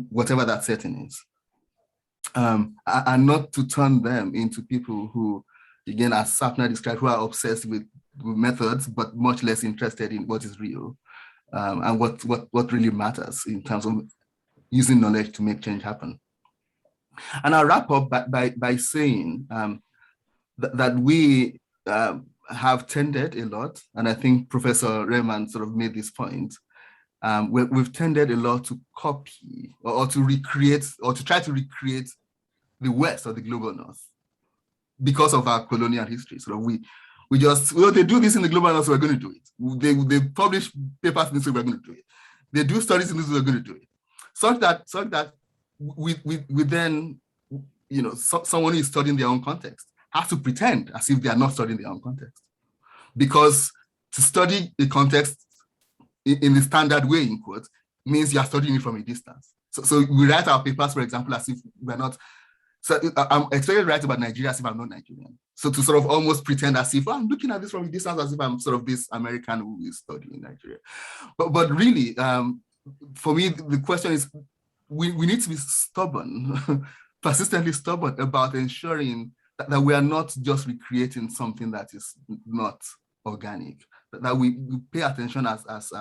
whatever that setting is. And not to turn them into people who, again, as Sapna described, who are obsessed with methods, but much less interested in what is real and what really matters in terms of using knowledge to make change happen. And I'll wrap up by saying that we have tended a lot, and I think Professor Rehman sort of made this point, we've tended a lot to copy or to recreate or to try to recreate the West or the global North because of our colonial history. So we just, well, they do this in the global North, so we're going to do it. They publish papers in this, so we're going to do it. They do studies in this, so we're going to do it. Such that we then, you know, someone who is studying their own context has to pretend as if they are not studying their own context. Because to study a context in the standard way, in quotes, means you are studying it from a distance. So we write our papers, for example, as if we're not. So I'm expected to write about Nigeria as if I'm not Nigerian. So to sort of almost pretend as if, I'm looking at this from a distance as if I'm sort of this American who is studying Nigeria. But really, for me, the question is, we need to be stubborn, persistently stubborn about ensuring that we are not just recreating something that is not organic, that we pay attention, as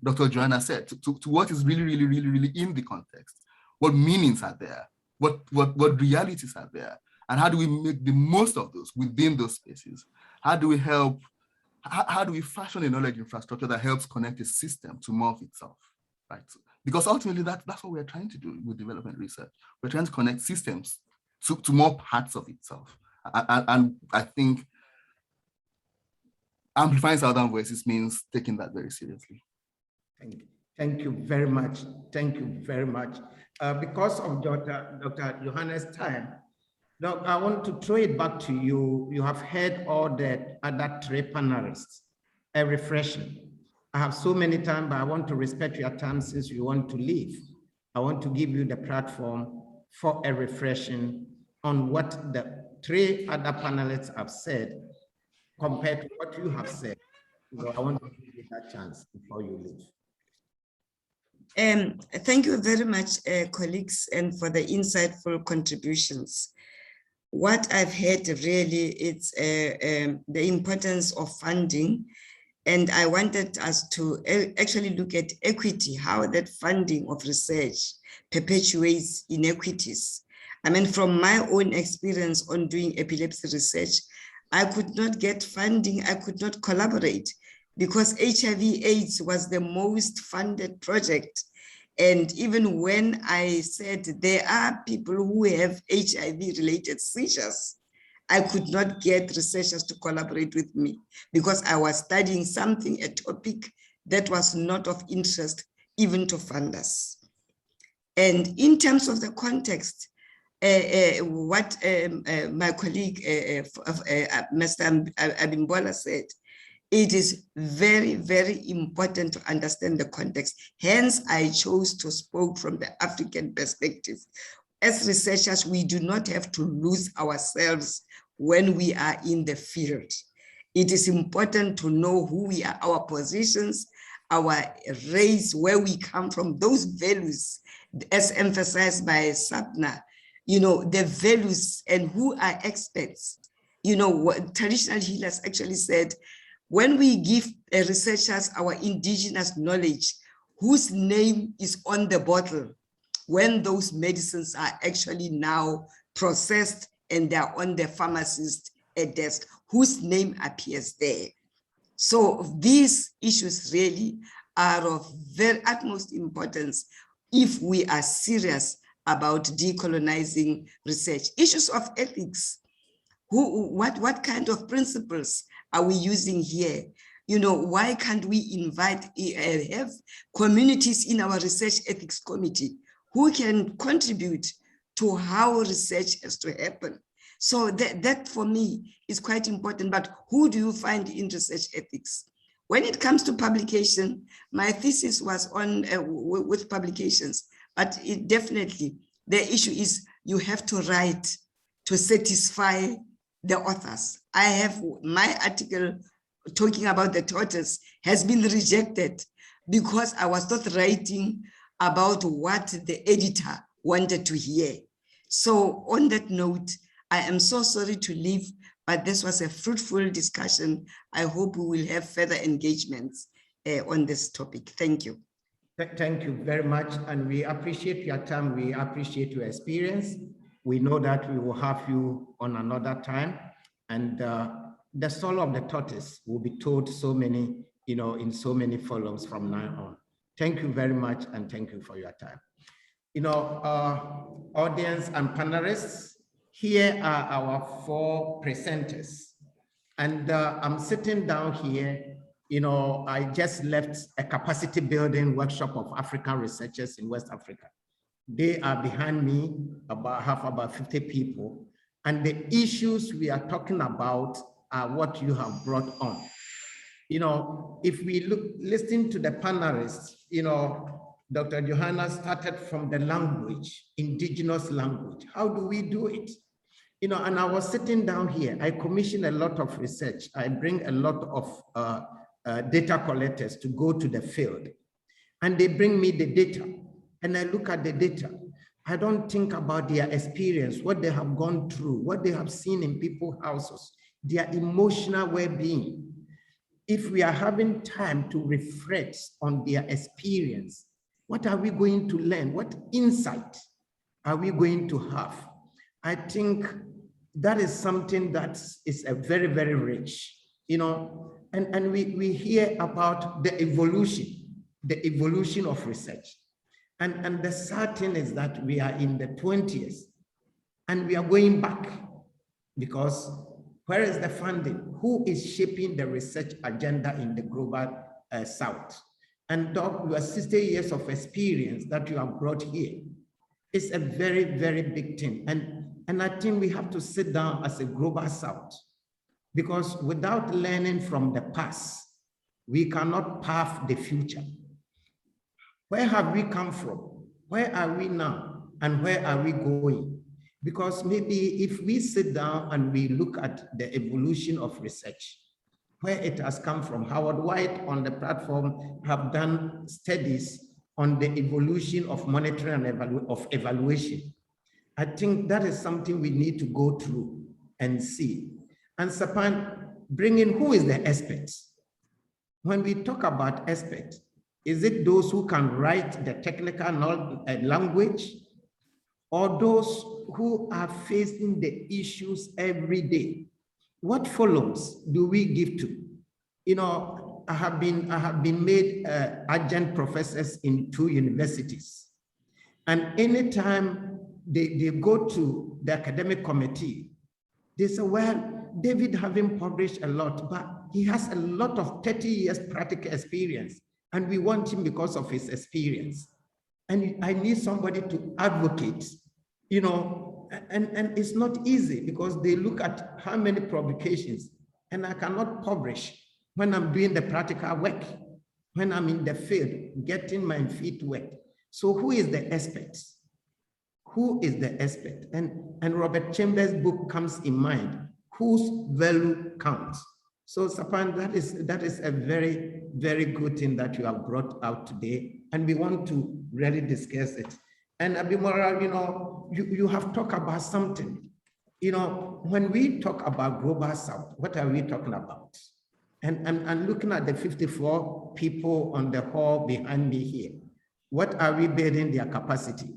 Dr. Johannah said, to what is really in the context, what meanings are there, what realities are there, and how do we make the most of those within those spaces? How do we fashion a knowledge infrastructure that helps connect a system to more of itself, right? Because ultimately that's what we're trying to do with development research. We're trying to connect systems to more parts of itself. And I think amplifying Southern voices means taking that very seriously. Thank you very much. Thank you very much. Because of Dr. Johannah's time, now I want to throw it back to you. You have heard all the other three panelists. A refreshing. I have so many times, but I want to respect your time since you want to leave. I want to give you the platform for a refreshing on what the three other panelists have said compared to what you have said. So I want to give you that chance before you leave. Thank you very much, colleagues, and for the insightful contributions. What I've heard really, it's the importance of funding. And I wanted us to actually look at equity, how that funding of research perpetuates inequities. I mean, from my own experience on doing epilepsy research, I could not get funding, I could not collaborate because HIV/AIDS was the most funded project. And even when I said there are people who have HIV-related seizures, I could not get researchers to collaborate with me because I was studying something, a topic that was not of interest even to funders. And in terms of the context, what my colleague, Mr. Abimbola said, it is very important to understand the context. Hence, I chose to speak from the African perspective. As researchers, we do not have to lose ourselves when we are in the field. It is important to know who we are, our positions, our race, where we come from, those values, as emphasized by Sapna, you know, the values and who are experts. You know, what traditional healers actually said, when we give researchers our indigenous knowledge, whose name is on the bottle, when those medicines are actually now processed and they're on the pharmacist desk, whose name appears there. So these issues really are of very utmost importance if we are serious about decolonizing research. Issues of ethics. What kind of principles are we using here? You know, why can't we invite, have communities in our research ethics committee who can contribute to how research has to happen? So that for me is quite important. But who do you find in research ethics? When it comes to publication, my thesis was on with publications, but it definitely, the issue is you have to write to satisfy the authors. I have my article talking about the tortoise has been rejected because I was not writing about what the editor wanted to hear. So on that note, I am so sorry to leave, but this was a fruitful discussion. I hope we will have further engagements on this topic. Thank you. Thank you very much. And we appreciate your time. We appreciate your experience. We know that we will have you on another time. And the story of the tortoise will be told so many, you know, in so many forums from now on. Thank you very much. And thank you for your time. You know, audience and panelists, here are our 4 presenters. And I'm sitting down here, you know, I just left a capacity building workshop of African researchers in West Africa. They are behind me, about 50 people. And the issues we are talking about are what you have brought on. You know, if we listen to the panelists, you know, Dr. Johannah started from the language, indigenous language. How do we do it? You know, and I was sitting down here, I commission a lot of research. I bring a lot of data collectors to go to the field, and they bring me the data, and I look at the data. I don't think about their experience, what they have gone through, what they have seen in people's houses, their emotional well-being. If we are having time to reflect on their experience, what are we going to learn? What insight are we going to have? I think that is something that is a very, very rich, you know, and we hear about the evolution of research. And the sad thing is that we are in the 20s and we are going back, because where is the funding? Who is shaping the research agenda in the global South? And Doc, your 60 years of experience that you have brought here is a very, very big thing. And I think we have to sit down as a global South, because without learning from the past, we cannot path the future. Where have we come from? Where are we now? And where are we going? Because maybe if we sit down and we look at the evolution of research, where it has come from, Howard White on the platform have done studies on the evolution of monitoring and evaluation. I think that is something we need to go through and see. And Sapna, bring in who is the expert. When we talk about expert, is it those who can write the technical language, or those who are facing the issues every day? What follows do we give to? You know, I have been made adjunct professors in 2 universities. And anytime they go to the academic committee, they say, well, David having published a lot, but he has a lot of 30 years practical experience, and we want him because of his experience. And I need somebody to advocate, you know, and it's not easy, because they look at how many publications, and I cannot publish when I'm doing the practical work, when I'm in the field, getting my feet wet. So who is the expert? Who is the expert? And Robert Chambers' book comes in mind, Whose Value Counts? So Sobhan, that is a very, very good thing that you have brought out today, and we want to really discuss it. And Abimbola, you have talked about something. When we talk about Global South, what are we talking about? And looking at the 54 people on the hall behind me here, what are we building their capacity?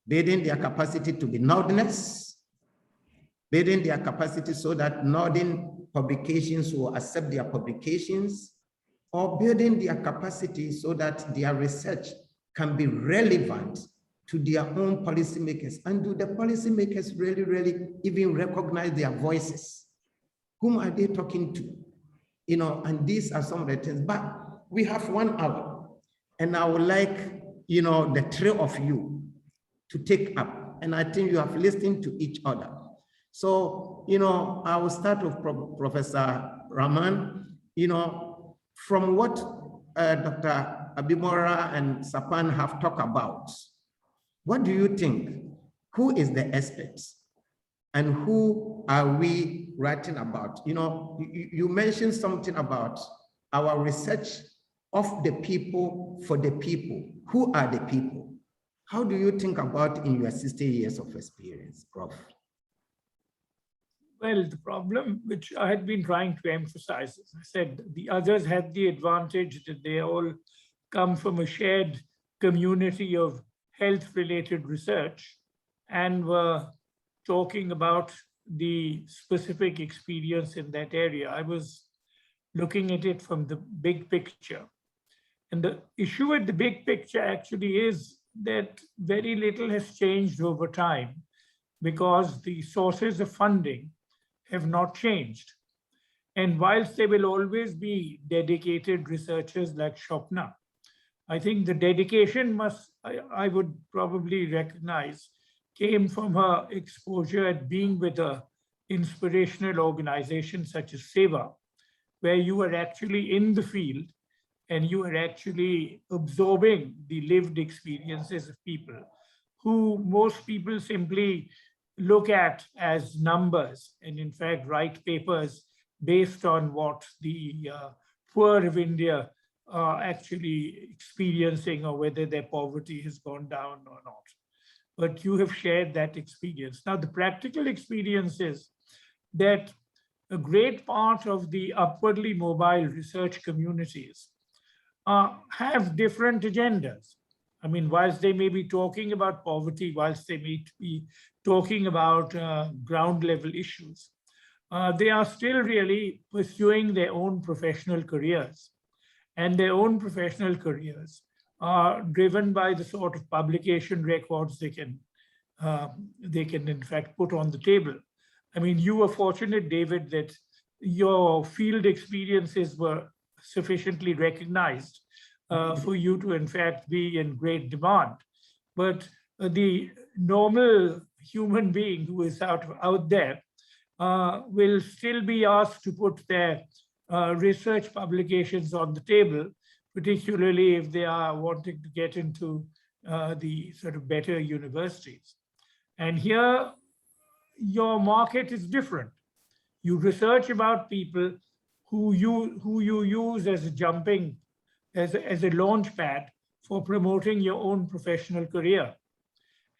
Building their capacity to be Northerners, building their capacity so that Northern publications will accept their publications, or building their capacity so that their research can be relevant to their own policymakers. And do the policymakers really, really even recognize their voices? Whom are they talking to? And these are some of the things. But we have 1 hour, and I would like, the 3 of you to take up. And I think you have listened to each other. So, I will start with Professor Rehman. From what Dr. Abimbola and Sobhan have talked about, what do you think? Who is the expert? And who are we writing about? You mentioned something about our research of the people for the people. Who are the people? How do you think about in your 60 years of experience, Prof? Well, the problem which I had been trying to emphasize, as I said, the others had the advantage that they all come from a shared community of health-related research and were talking about the specific experience in that area. I was looking at it from the big picture. And the issue with the big picture actually is that very little has changed over time because the sources of funding have not changed. And whilst there will always be dedicated researchers like Sapna, I think the dedication I would probably recognize, came from her exposure at being with an inspirational organization such as Seye, where you are actually in the field and you are actually absorbing the lived experiences of people who most people simply look at as numbers and in fact write papers based on what the poor of India are actually experiencing or whether their poverty has gone down or not. But you have shared that experience. Now, the practical experience is that a great part of the upwardly mobile research communities have different agendas. I mean, whilst they may be talking about poverty, whilst they may be talking about ground level issues, they are still really pursuing their own professional careers. And their own professional careers are driven by the sort of publication records they can in fact put on the table. I mean, you were fortunate, David, that your field experiences were sufficiently recognized for you to in fact be in great demand. But the normal human being who is out there will still be asked to put their research publications on the table, particularly if they are wanting to get into the sort of better universities. And here, your market is different. You research about people who you use as a launch pad for promoting your own professional career.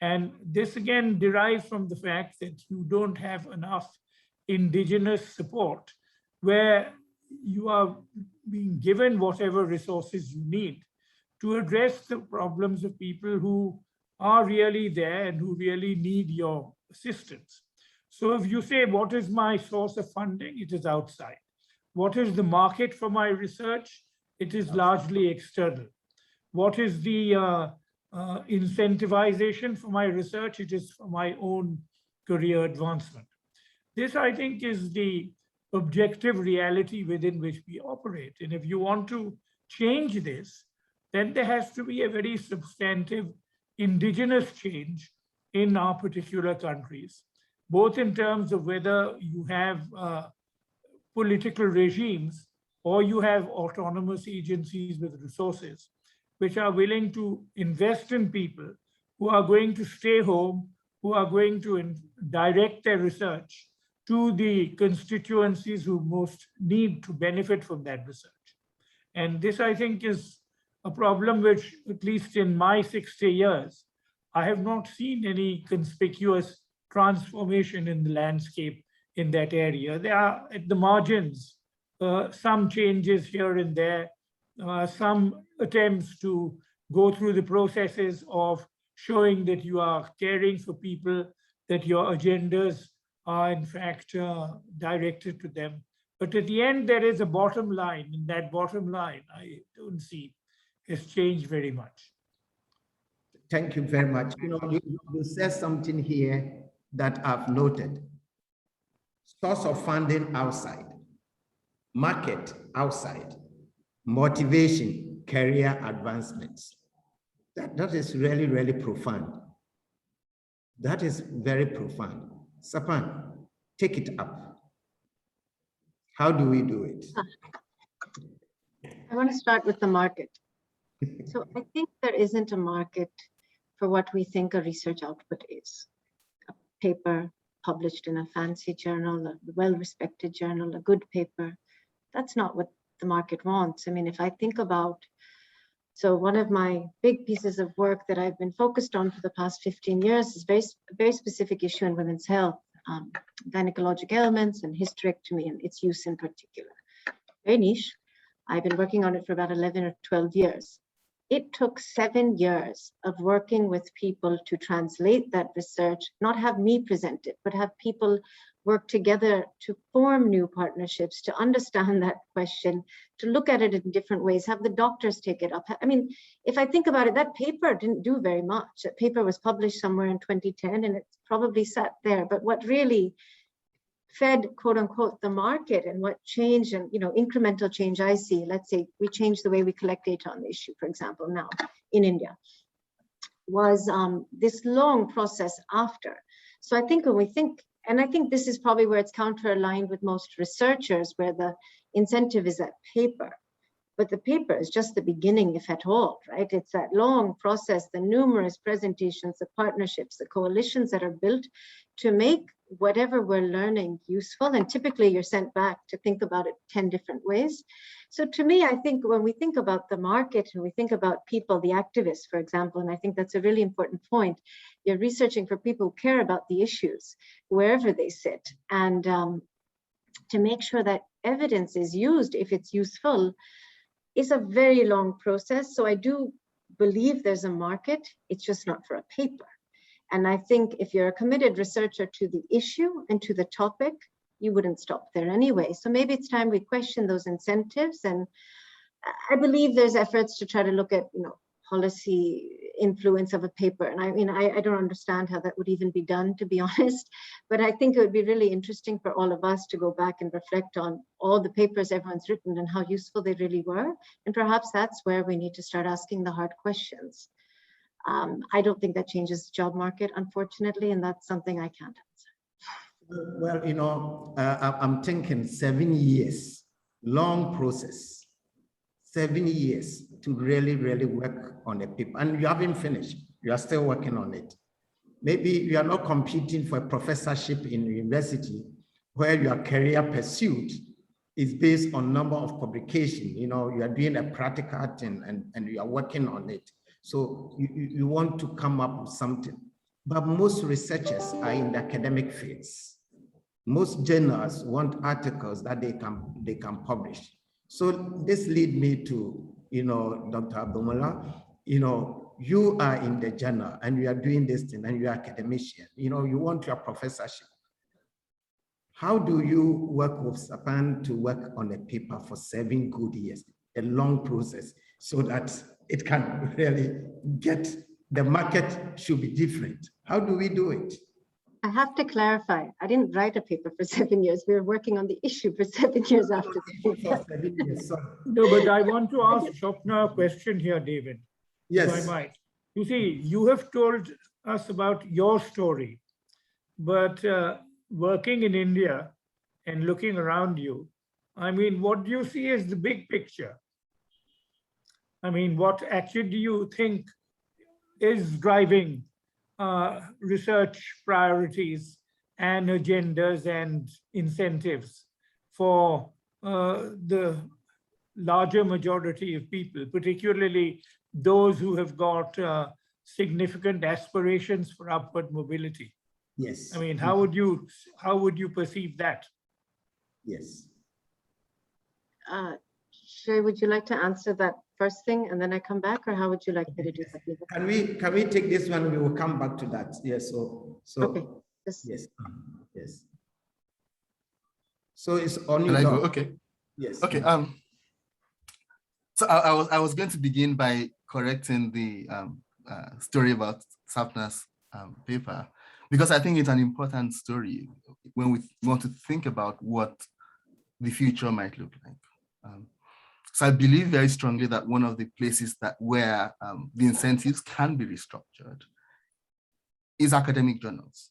And this again derives from the fact that you don't have enough indigenous support where you are being given whatever resources you need to address the problems of people who are really there and who really need your assistance. So if you say, what is my source of funding? It is outside. What is the market for my research? It is largely external. What is the incentivization for my research? It is for my own career advancement. This, I think, is the objective reality within which we operate. And if you want to change this, then there has to be a very substantive indigenous change in our particular countries, both in terms of whether you have political regimes or you have autonomous agencies with resources which are willing to invest in people who are going to stay home, who are going to direct their research to the constituencies who most need to benefit from that research. And this, I think, is a problem which, at least in my 60 years, I have not seen any conspicuous transformation in the landscape in that area. There are at the margins some changes here and there, some attempts to go through the processes of showing that you are caring for people, that your agendas are in fact directed to them. But at the end, there is a bottom line, and that bottom line, I don't see, has changed very much. Thank you very much. You know, you said something here that I've noted. Source of funding outside, market outside, motivation, career advancements. That is really, really profound. That is very profound. Sapna, take it up. How do we do it? I want to start with the market. So I think there isn't a market for what we think a research output is. A paper published in a fancy journal, a well-respected journal, a good paper. That's not what the market wants. I mean, if I think about, so one of my big pieces of work that I've been focused on for the past 15 years is a very specific issue in women's health, gynecologic ailments and hysterectomy and its use in particular. Very niche. I've been working on it for about 11 or 12 years. It took 7 years of working with people to translate that research, not have me present it, but have people work together to form new partnerships, to understand that question, to look at it in different ways, have the doctors take it up. I mean, if I think about it, that paper didn't do very much. That paper was published somewhere in 2010 and it's probably sat there. But what really fed, quote unquote, the market and what changed and, you know, incremental change I see, let's say we changed the way we collect data on the issue, for example, now in India, was this long process after. So I think when we think, and I think this is probably where it's counter-aligned with most researchers, where the incentive is that paper. But the paper is just the beginning, if at all, right? It's that long process, the numerous presentations, the partnerships, the coalitions that are built to make whatever we're learning useful. And typically you're sent back to think about it 10 different ways. So to me, I think when we think about the market and we think about people, the activists, for example, and I think that's a really important point, you're researching for people who care about the issues, wherever they sit. And to make sure that evidence is used, if it's useful, is a very long process. So I do believe there's a market, it's just not for a paper. And I think if you're a committed researcher to the issue and to the topic, you wouldn't stop there anyway. So maybe it's time we question those incentives. And I believe there's efforts to try to look at, you know, policy influence of a paper. And I mean, I don't understand how that would even be done, to be honest. But I think it would be really interesting for all of us to go back and reflect on all the papers everyone's written and how useful they really were. And perhaps that's where we need to start asking the hard questions. I don't think that changes the job market, unfortunately, and that's something I can't answer. Well, you know, I'm thinking 7 years, long process, 7 years to really, really work on a paper. And you haven't finished, you are still working on it. Maybe you are not competing for a professorship in university where your career pursuit is based on number of publications. You know, you are doing a practical thing and you are working on it. So you want to come up with something. But most researchers are in the academic fields. Most journals want articles that they can publish. So this leads me to, you know, Dr. Abimbola, you know, you are in the journal and you are doing this thing and you are academician, you know, you want your professorship. How do you work with Sapna to work on a paper for 7 good years, a long process, so that it can really get, the market should be different? How do we do it? I have to clarify, I didn't write a paper for 7 years. We were working on the issue for 7 years after the paper. 7 years, sorry. No, but I want to ask Sapna a question here, David. Yes. If I might. You see, you have told us about your story, but working in India and looking around you, I mean, what do you see as the big picture? I mean, what actually do you think is driving research priorities and agendas and incentives for the larger majority of people, particularly those who have got significant aspirations for upward mobility. Yes. I mean, how would you perceive that? Yes. Shay, would you like to answer that first thing and then I come back, or how would you like me to do that? Can we take this one? We will come back to that. Yes. So okay. yes. Yes. So it's on you. Okay. Yes. Okay. So I was going to begin by correcting the story about Sapna's paper, because I think it's an important story when we want to think about what the future might look like. So I believe very strongly that one of the places where the incentives can be restructured is academic journals.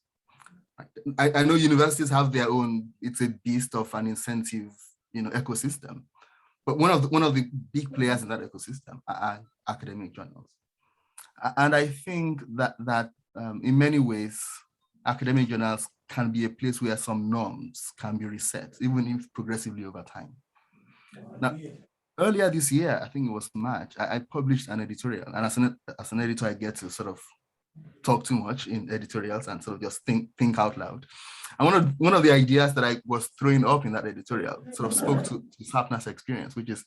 I know universities have their own, it's a beast of an incentive, ecosystem. But one of the big players in that ecosystem are academic journals. And I think that in many ways, academic journals can be a place where some norms can be reset, even if progressively over time. Now, earlier this year, I think it was March, I published an editorial. And as an editor, I get to sort of talk too much in editorials and sort of just think out loud. And one of the ideas that I was throwing up in that editorial sort of spoke to Sapna's experience, which is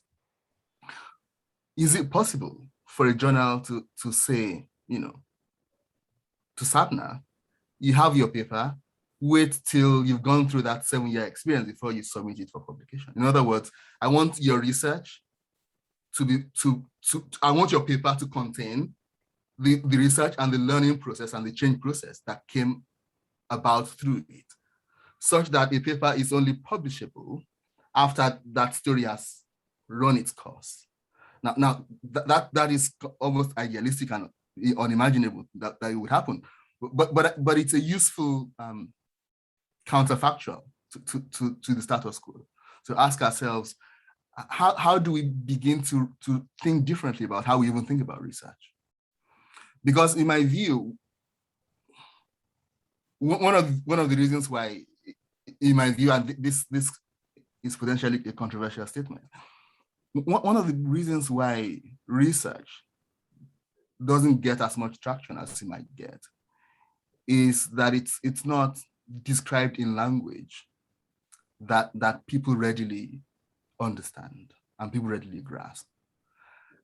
it possible for a journal to say, to Sapna, you have your paper, wait till you've gone through that 7-year experience before you submit it for publication. In other words, I want your research I want your paper to contain the research and the learning process and the change process that came about through it, such that a paper is only publishable after that story has run its course. Now that is almost idealistic and unimaginable that it would happen, but it's a useful counterfactual to the status quo, to ask ourselves, how do we begin to think differently about how we even think about research? Because in my view, one of the reasons why, in my view, and this is potentially a controversial statement, one of the reasons why research doesn't get as much traction as it might get is that it's not described in language that people readily understand and people readily grasp.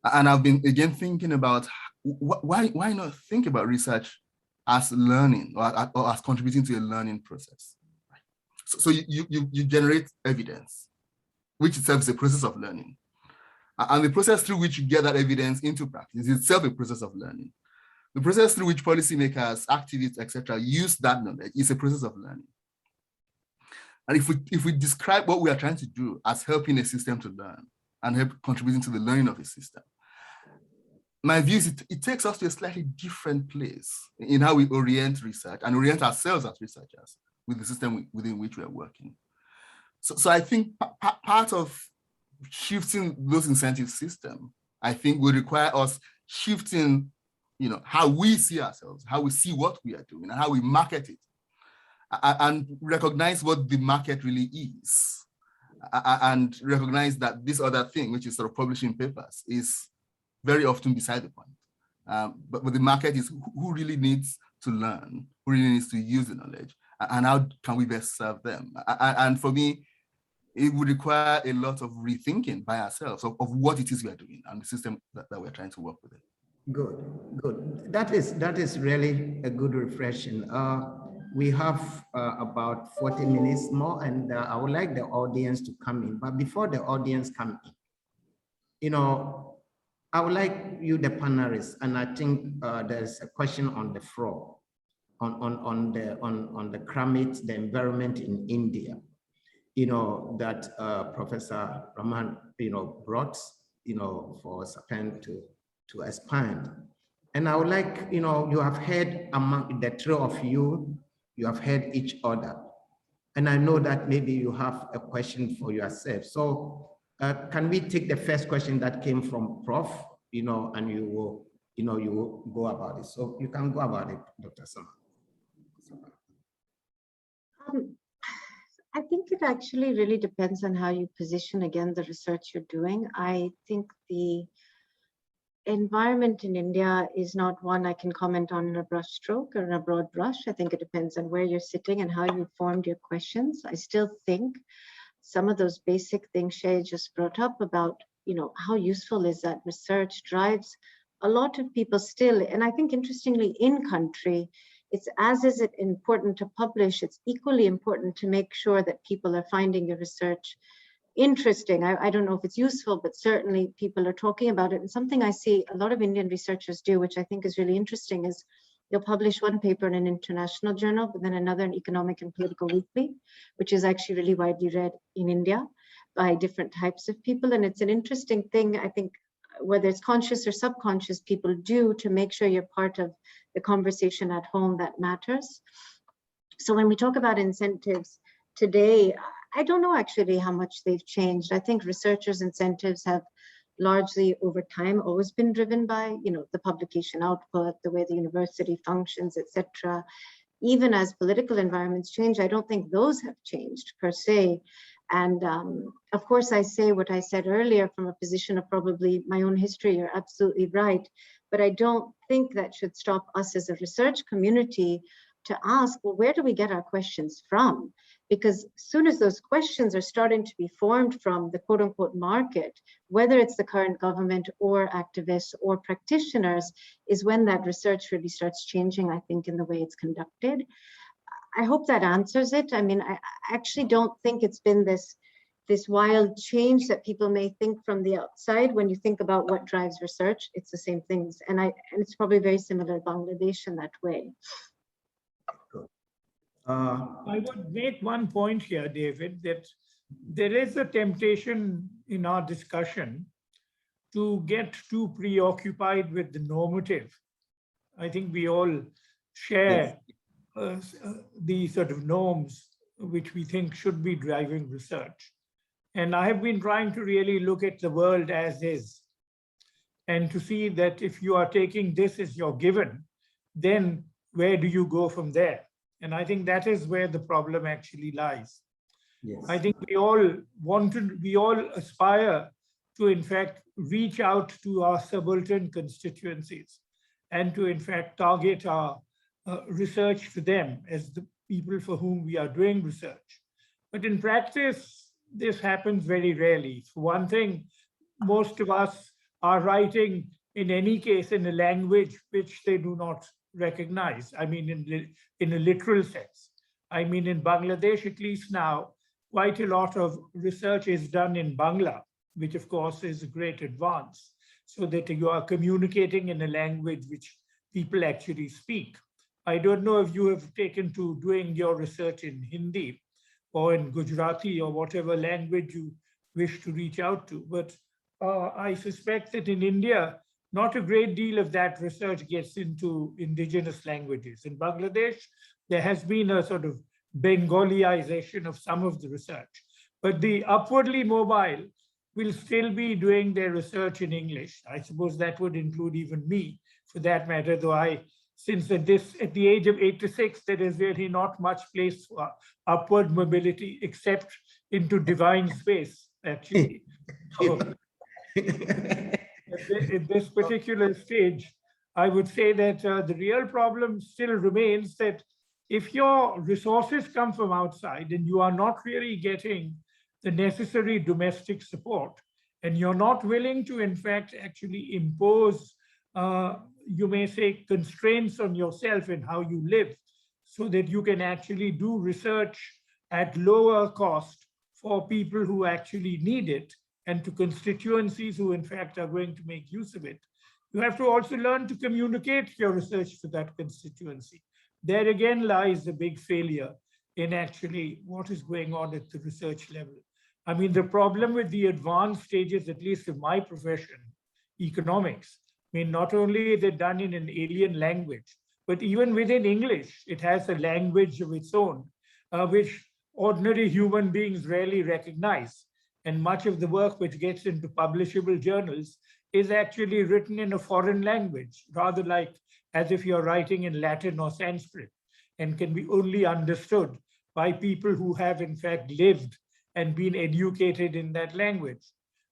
And I've been again thinking about why not think about research as learning or as contributing to a learning process. So you generate evidence, which itself is a process of learning. And the process through which you get that evidence into practice is itself a process of learning. The process through which policymakers, activists, etc., use that knowledge is a process of learning. And if we describe what we are trying to do as helping a system to learn and help contributing to the learning of a system, my view is it takes us to a slightly different place in how we orient research and orient ourselves as researchers with the system within which we are working. So I think part of shifting those incentive systems, I think, will require us shifting, how we see ourselves, how we see what we are doing, and how we market it, and recognize what the market really is, and recognize that this other thing, which is sort of publishing papers, is very often beside the point. But the market is who really needs to learn, who really needs to use the knowledge, and how can we best serve them? And for me, it would require a lot of rethinking by ourselves of what it is we are doing and the system that we're trying to work with. Good. That is really a good reflection. We have about 40 minutes more, and I would like the audience to come in. But before the audience come in, I would like you, the panelists, and I think there's a question on the floor on the climate, the environment in India, that Professor Rehman, brought, for Sapna to expand. And I would like, you have heard among the three of you, you have heard each other. And I know that maybe you have a question for yourself. So can we take the first question that came from Prof, and you will go about it. So you can go about it, Dr. Sama. I think it actually really depends on how you position, again, the research you're doing. I think the environment in India is not one I can comment on in a brush stroke or in a broad brush. I think it depends on where you're sitting and how you formed your questions. I still think some of those basic things Seye just brought up about, how useful is that research drives a lot of people still. And I think interestingly in country, it's as is it important to publish, it's equally important to make sure that people are finding your research interesting. I don't know if it's useful, but certainly people are talking about it. And something I see a lot of Indian researchers do, which I think is really interesting, is you'll publish one paper in an international journal, but then another in Economic and Political Weekly, which is actually really widely read in India by different types of people. And it's an interesting thing, I think, whether it's conscious or subconscious, people do to make sure you're part of the conversation at home that matters. So when we talk about incentives today, I don't know actually how much they've changed. I think researchers' incentives have largely over time always been driven by, the publication output, the way the university functions, etc. Even as political environments change, I don't think those have changed per se. And of course, I say what I said earlier from a position of probably my own history. You're absolutely right. But I don't think that should stop us as a research community to ask, well, where do we get our questions from? Because as soon as those questions are starting to be formed from the quote unquote market, whether it's the current government or activists or practitioners, is when that research really starts changing, I think, in the way it's conducted. I hope that answers it. I mean, I actually don't think it's been this wild change that people may think from the outside. When you think about what drives research, it's the same things. And it's probably very similar to Bangladesh in that way. I would make one point here, David, that there is a temptation in our discussion to get too preoccupied with the normative. I think we all share the sort of norms which we think should be driving research. And I have been trying to really look at the world as is, and to see that if you are taking this as your given, then where do you go from there? And I think that is where the problem actually lies. Yes. I think we all aspire to, in fact, reach out to our subaltern constituencies and to, in fact, target our research to them as the people for whom we are doing research. But in practice, this happens very rarely. For one thing, most of us are writing, in any case, in a language which they do not recognize. I mean, in a literal sense. I mean, in Bangladesh, at least now, quite a lot of research is done in Bangla, which of course is a great advance, so that you are communicating in a language which people actually speak. I don't know if you have taken to doing your research in Hindi or in Gujarati or whatever language you wish to reach out to, but I suspect that in India, not a great deal of that research gets into indigenous languages. In Bangladesh, there has been a sort of Bengalijization of some of the research, but the upwardly mobile will still be doing their research in English. I suppose that would include even me, for that matter, though since at the age of 86, there is really not much place for upward mobility except into divine space, actually. So, at this particular stage, I would say that the real problem still remains that if your resources come from outside and you are not really getting the necessary domestic support, and you're not willing to, in fact, actually impose, you may say, constraints on yourself in how you live, so that you can actually do research at lower cost for people who actually need it, and to constituencies who, in fact, are going to make use of it. You have to also learn to communicate your research to that constituency. There again lies the big failure in actually what is going on at the research level. I mean, the problem with the advanced stages, at least of my profession, economics, I mean, not only is it done in an alien language, but even within English, it has a language of its own, which ordinary human beings rarely recognize. And much of the work which gets into publishable journals is actually written in a foreign language, rather like as if you're writing in Latin or Sanskrit, and can be only understood by people who have in fact lived and been educated in that language.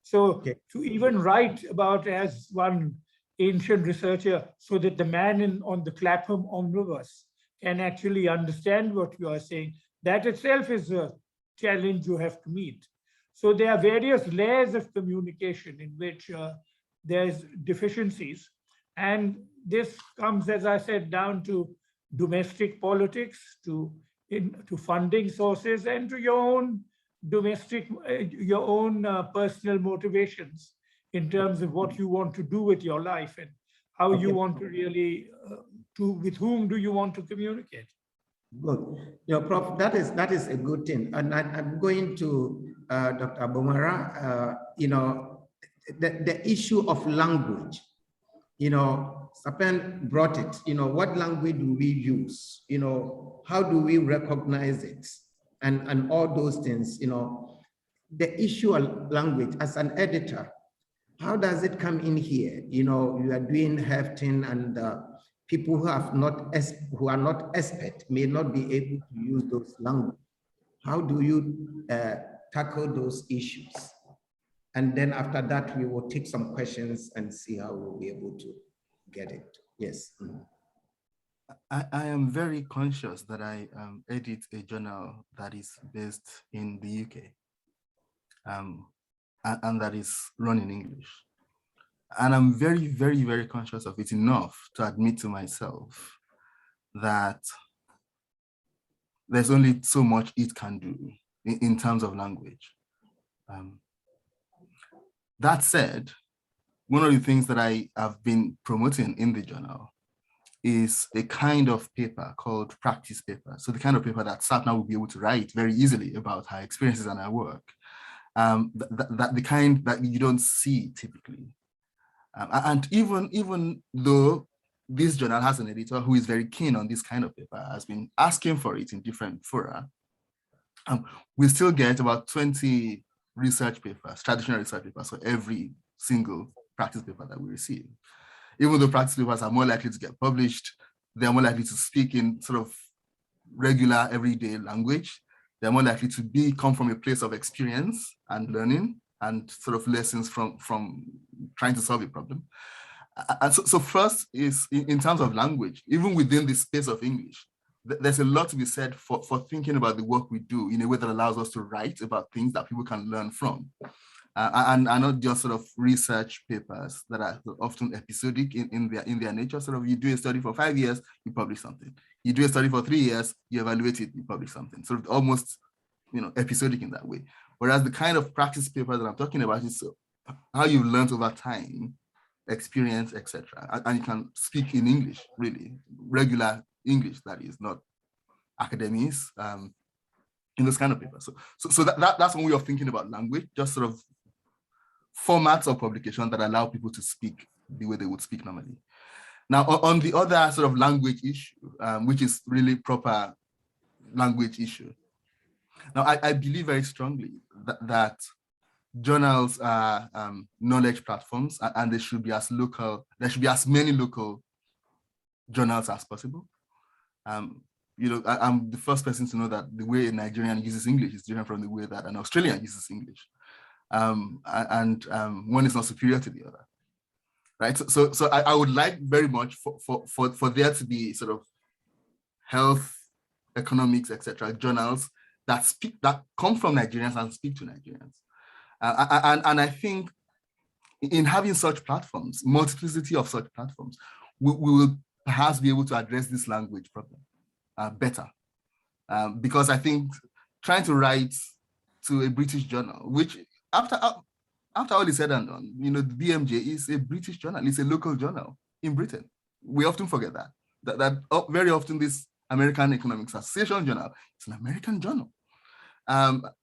So to even write about, as one ancient researcher, so that the man on the Clapham omnibus can actually understand what you are saying, that itself is a challenge you have to meet. So there are various layers of communication in which there's deficiencies. And this comes, as I said, down to domestic politics, to funding sources, and to your own domestic, your own personal motivations in terms of what you want to do with your life and how you want to really, with whom do you want to communicate? Good. Prof, that is a good thing. And I'm going to Dr. Abimbola, the issue of language, Sapna brought it, what language do we use? How do we recognize it? And all those things, the issue of language as an editor, how does it come in here? You are doing hefting, and people who are not expert may not be able to use those language. How do you tackle those issues? And then after that, we will take some questions and see how we'll be able to get it. Yes. I am very conscious that I edit a journal that is based in the UK. And that is run in English. And I'm very, very, very conscious of it enough to admit to myself that there's only so much it can do in terms of language. That said, one of the things that I have been promoting in the journal is a kind of paper called practice paper. So the kind of paper that Sapna will be able to write very easily about her experiences and her work. The kind that you don't see typically. And even though this journal has an editor who is very keen on this kind of paper, has been asking for it in different fora, we still get about 20 research papers, traditional research papers, for every single practice paper that we receive. Even though practice papers are more likely to get published, they're more likely to speak in sort of regular, everyday language. They're more likely to come from a place of experience and learning and sort of lessons from trying to solve a problem. And so first is in terms of language, even within the space of English, there's a lot to be said for thinking about the work we do in a way that allows us to write about things that people can learn from. And not just sort of research papers that are often episodic in their nature. Sort of you do a study for 5 years, you publish something. You do a study for 3 years, you evaluate it, you publish something. Sort of almost, episodic in that way. Whereas the kind of practice paper that I'm talking about is how you've learned over time, experience, etc. And you can speak in English, really, regular English, that is, not academies, in those kind of papers. So that's one way of thinking about language, just sort of formats of publication that allow people to speak the way they would speak normally. Now, on the other sort of language issue, which is really proper language issue. Now, I believe very strongly that journals are knowledge platforms, and there should be as many local journals as possible. I'm the first person to know that the way a Nigerian uses English is different from the way that an Australian uses English. One is not superior to the other, right? So I would like very much for there to be sort of health, economics, etc. journals that come from Nigerians and speak to Nigerians. And I think in having such platforms, multiplicity of such platforms, we will perhaps be able to address this language problem better. Because I think trying to write to a British journal, which after all is said and done, the BMJ is a British journal, it's a local journal in Britain. We often forget that very often this American Economics Association journal, it's an American journal.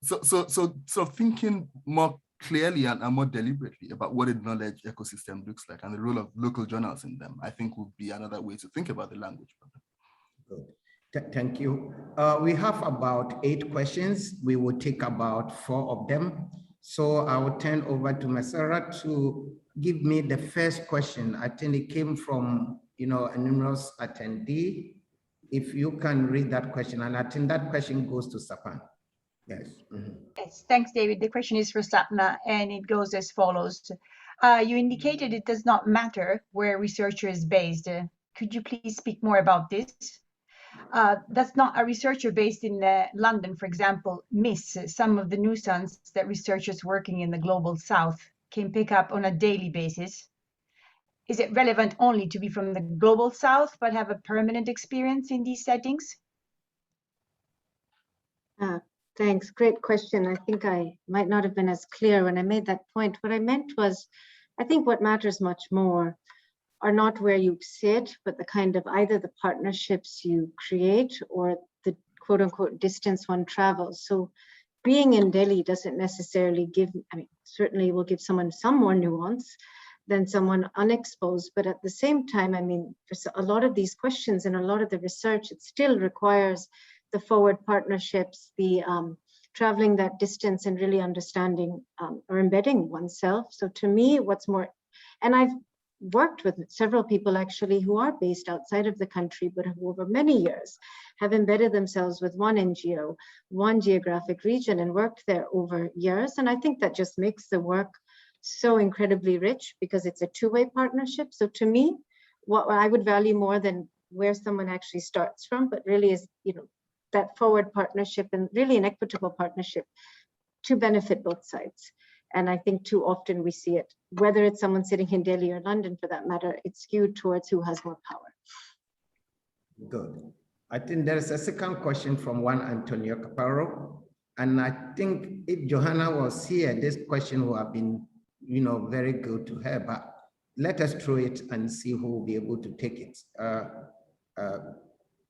So thinking more clearly and more deliberately about what a knowledge ecosystem looks like and the role of local journals in them, I think would be another way to think about the language problem. Good. Thank you. We have about 8 questions. We will take about 4 of them. So I will turn over to Masara to give me the first question. I think it came from, a numerous attendee. if you can read that question, and I think that question goes to Sapna. Yes. Yes, thanks, David. The question is for Sapna, and it goes as follows. You indicated it does not matter where researcher is based. Could you please speak more about this? That's not a researcher based in London, for example, miss some of the nuisance that researchers working in the global south can pick up on a daily basis. Is it relevant only to be from the global south, but have a permanent experience in these settings? Thanks, great question. I think I might not have been as clear when I made that point. What I meant was, I think what matters much more are not where you sit, but the kind of either the partnerships you create or the quote unquote distance one travels. So being in Delhi doesn't necessarily give, I mean, certainly will give someone some more nuance than someone unexposed, but at the same time, I mean, for a lot of these questions and a lot of the research, it still requires the forward partnerships, the traveling that distance and really understanding or embedding oneself. So to me, what's more, and I've worked with several people actually who are based outside of the country, but who over many years have embedded themselves with one NGO, one geographic region, and worked there over years. And I think that just makes the work so incredibly rich because it's a two-way partnership. So to me, what I would value more than where someone actually starts from, but really is, you know, that forward partnership and really an equitable partnership to benefit both sides. And I think too often we see it, whether it's someone sitting in Delhi or London for that matter, it's skewed towards who has more power. Good. I think there is a second question from one Antonio Caparo. And I think if Johannah was here, this question would have been, you know, very good to her, but let us throw it and see who will be able to take it.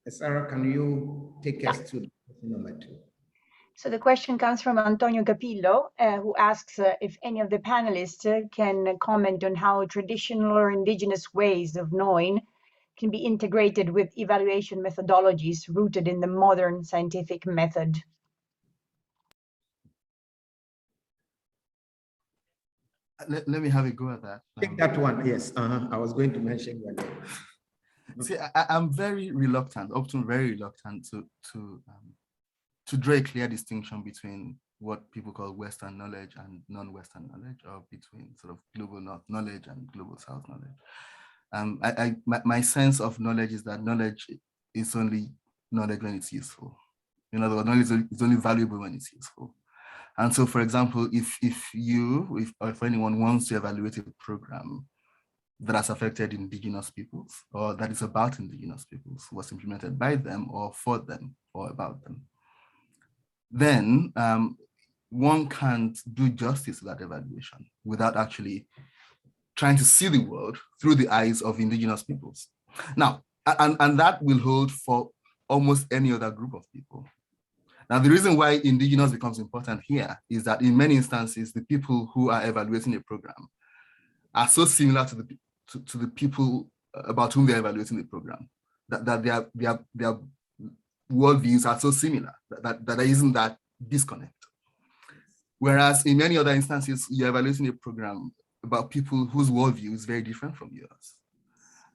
Sarah, can you take us to question number 2? So the question comes from Antonio Capillo, who asks if any of the panelists can comment on how traditional or indigenous ways of knowing can be integrated with evaluation methodologies rooted in the modern scientific method. Let me have a go at that. Take that one, yes. I was going to mention your name. See, I'm very reluctant, often very reluctant to draw a clear distinction between what people call Western knowledge and non-Western knowledge, or between sort of global North knowledge and global South knowledge. My sense of knowledge is that knowledge is only knowledge when it's useful. In other words, knowledge is only valuable when it's useful. And so, for example, if anyone wants to evaluate a program that has affected indigenous peoples, or that is about indigenous peoples, was implemented by them or for them or about them, then one can't do justice to that evaluation without actually trying to see the world through the eyes of indigenous peoples. Now, and that will hold for almost any other group of people. Now, the reason why indigenous becomes important here is that in many instances, the people who are evaluating a program are so similar to the people about whom they're evaluating the program, that their worldviews are so similar that there isn't that disconnect. Whereas in many other instances, you're evaluating a program about people whose worldview is very different from yours.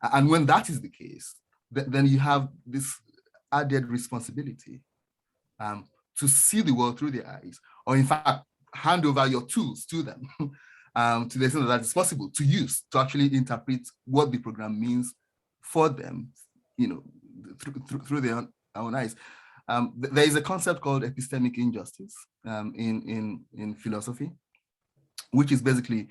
And when that is the case, then you have this added responsibility to see the world through their eyes, or in fact, hand over your tools to them to the extent that it's possible to use to actually interpret what the program means for them, you know, through their own eyes. There is a concept called epistemic injustice in philosophy, which is basically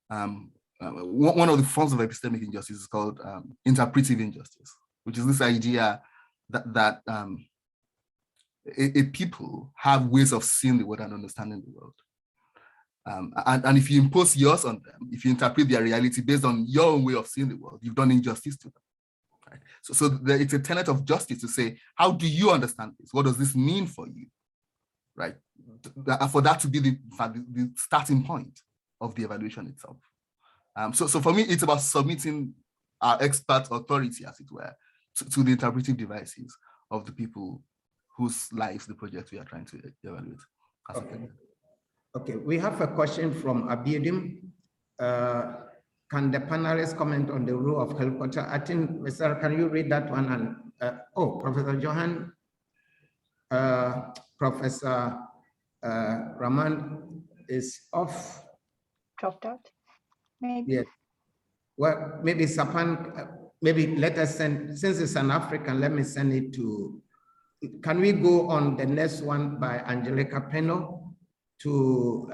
one of the forms of epistemic injustice is called interpretive injustice, which is this idea that a people have ways of seeing the world and understanding the world. And if you impose yours on them, if you interpret their reality based on your own way of seeing the world, you've done injustice to them. Right? So it's a tenet of justice to say, how do you understand this? What does this mean for you? Right? For that to be the starting point of the evaluation itself. So for me, it's about submitting our expert authority, as it were, to the interpretive devices of the people whose lives the project we are trying to evaluate. Okay, we have a question from Abidim. Can the panelists comment on the role of helicopter? I think, Mr. Can you read that one and Professor Johann, Professor Rehman is off. Dropped out, maybe? Yes. Well, maybe Sapna, maybe let us send, since it's an African, let me send it to, can we go on the next one by Angelica Peno to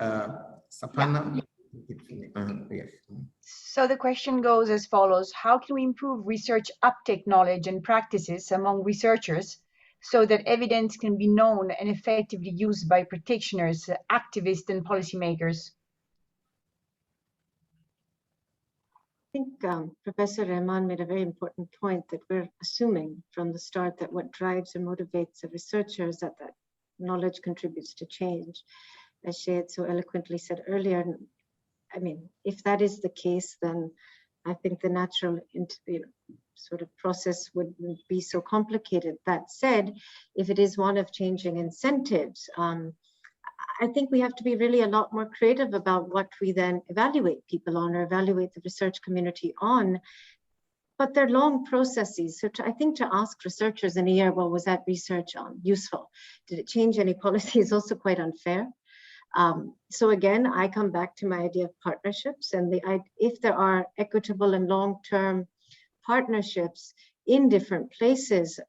Sapna? Yeah. Yes. So the question goes as follows: how can we improve research uptake knowledge and practices among researchers so that evidence can be known and effectively used by practitioners, activists, and policymakers? I think Professor Rehman made a very important point that we're assuming from the start that what drives and motivates a researcher is that knowledge contributes to change. As Seye had so eloquently said earlier, I mean, if that is the case, then I think the natural sort of process wouldn't be so complicated. That said, if it is one of changing incentives, I think we have to be really a lot more creative about what we then evaluate people on or evaluate the research community on. But they're long processes. So I think to ask researchers in a year, well, was that research useful? Did it change any policy is also quite unfair. So again, I come back to my idea of partnerships, and if there are equitable and long-term partnerships in different places,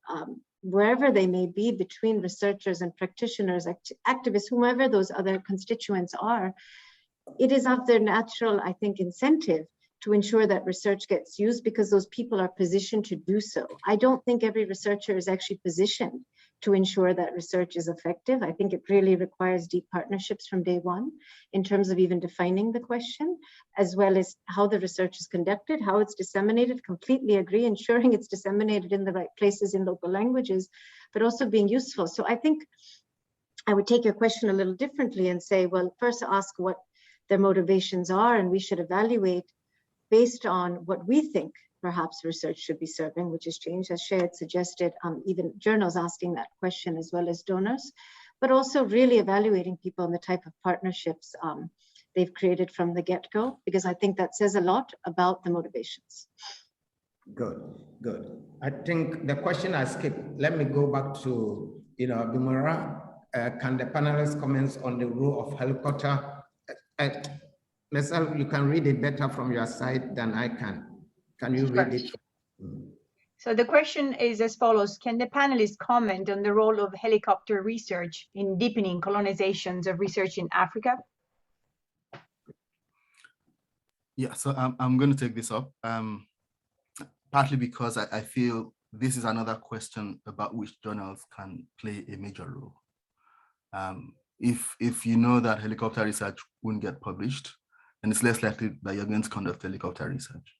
wherever they may be, between researchers and practitioners, activists, whomever those other constituents are, it is of their natural, I think, incentive to ensure that research gets used because those people are positioned to do so. I don't think every researcher is actually positioned to ensure that research is effective. I think it really requires deep partnerships from day one in terms of even defining the question, as well as how the research is conducted, how it's disseminated. Completely agree, ensuring it's disseminated in the right places in local languages, but also being useful. So I think I would take your question a little differently and say, well, first ask what their motivations are, and we should evaluate based on what we think perhaps research should be serving, which has changed, as Seye had suggested, even journals asking that question as well as donors, but also really evaluating people and the type of partnerships they've created from the get-go, because I think that says a lot about the motivations. Good, good. I think the question I skipped, let me go back to, Abimbola. Can the panelists comment on the role of helicopter? Myself, you can read it better from your side than I can. Can you read it? So the question is as follows: can the panelists comment on the role of helicopter research in deepening colonizations of research in Africa? Yeah, so I'm going to take this up, partly because I feel this is another question about which journals can play a major role. If you know that helicopter research won't get published, then it's less likely that you're going to conduct helicopter research.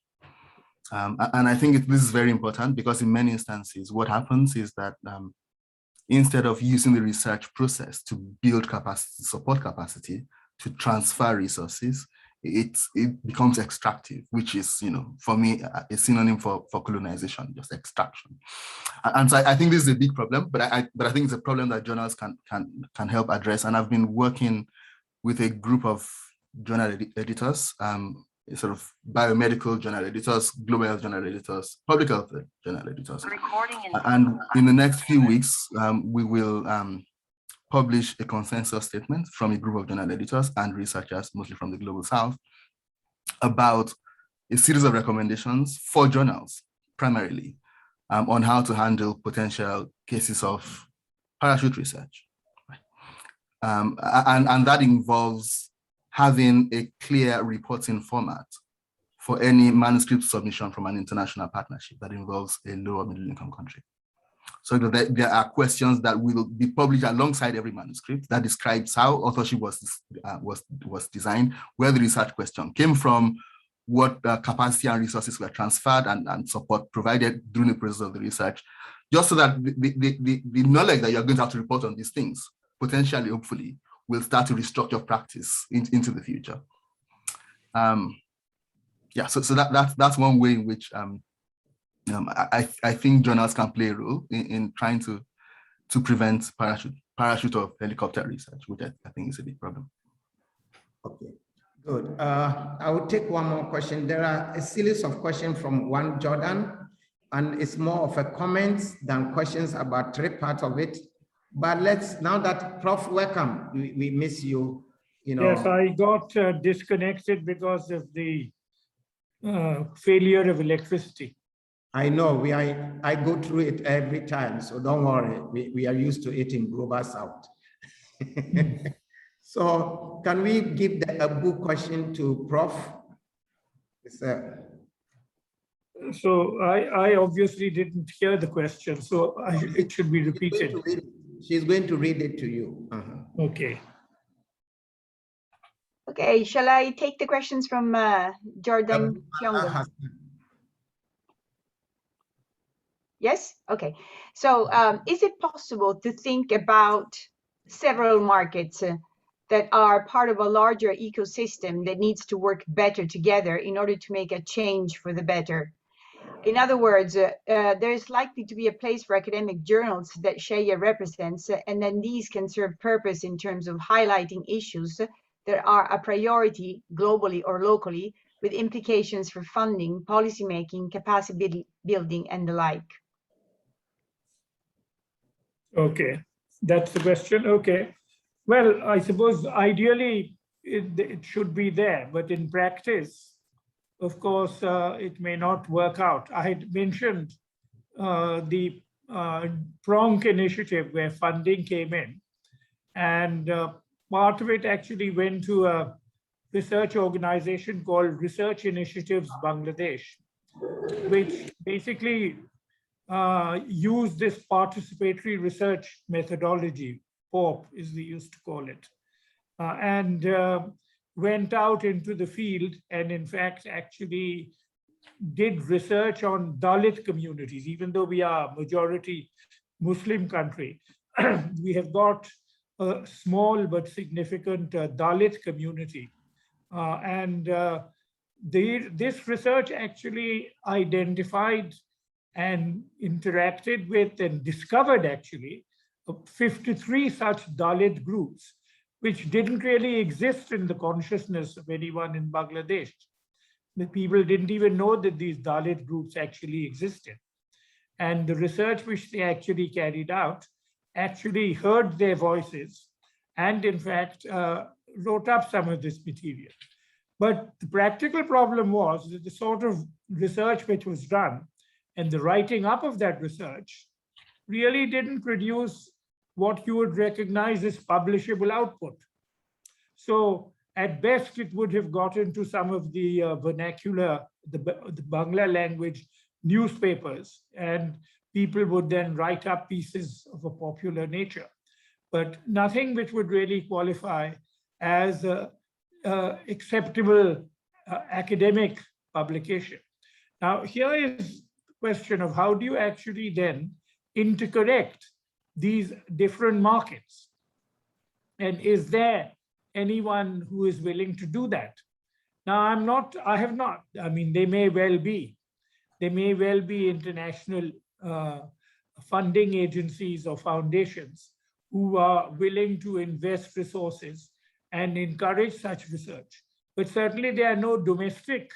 And I think this is very important because in many instances, what happens is that instead of using the research process to build capacity, support capacity, to transfer resources, it becomes extractive, which is, for me, a synonym for colonization, just extraction. And so I think this is a big problem, but I think it's a problem that journals can help address. And I've been working with a group of journal editors, sort of biomedical journal editors, global health journal editors, public health journal editors. And in the next few weeks, we will publish a consensus statement from a group of journal editors and researchers, mostly from the Global South, about a series of recommendations for journals, primarily, on how to handle potential cases of parachute research. And that involves having a clear reporting format for any manuscript submission from an international partnership that involves a low or middle income country. So there are questions that will be published alongside every manuscript that describes how authorship was designed, where the research question came from, what capacity and resources were transferred and support provided during the process of the research, just so that the knowledge that you're going to have to report on these things, potentially, hopefully, will start to restructure practice into the future. Yeah, so that's one way in which I think journals can play a role in trying to prevent parachute or helicopter research, which I think is a big problem. Okay, good. I will take one more question. There are a series of questions from one Jordan. and it's more of a comments than questions about three parts of it. But let's, now that Prof, welcome, we miss you, you know. Yes, I got disconnected because of the failure of electricity. I know, I go through it every time, so don't worry, we are used to it in Global South. So can we give a book question to Prof? So I obviously didn't hear the question, so it should be repeated. She's going to read it to you. Okay. Okay, shall I take the questions from Jordan Kyongo? Yes? Okay. So is it possible to think about several markets that are part of a larger ecosystem that needs to work better together in order to make a change for the better? In other words, there is likely to be a place for academic journals that Seye represents, and then these can serve purpose in terms of highlighting issues that are a priority globally or locally, with implications for funding, policymaking, capacity building, and the like. Okay, that's the question. Okay. Well, I suppose ideally it should be there, but in practice, of course, it may not work out. I had mentioned the Pronk initiative where funding came in, and part of it actually went to a research organization called Research Initiatives Bangladesh, which basically use this participatory research methodology, POP as they used to call it, and went out into the field and in fact actually did research on Dalit communities. Even though we are a majority Muslim country, we have got a small but significant Dalit community. This research actually identified and interacted with and discovered actually 53 such Dalit groups, which didn't really exist in the consciousness of anyone in Bangladesh. The people didn't even know that these Dalit groups actually existed. And the research which they actually carried out actually heard their voices and in fact wrote up some of this material. But the practical problem was that the sort of research which was done and the writing up of that research really didn't produce what you would recognize as publishable output. So at best, it would have got into some of the vernacular, the Bangla language newspapers, and people would then write up pieces of a popular nature, but nothing which would really qualify as acceptable academic publication. Now, here is question of how do you actually then interconnect these different markets? And is there anyone who is willing to do that? Now, I have not, I mean, they may well be. There may well be international funding agencies or foundations who are willing to invest resources and encourage such research. But certainly there are no domestic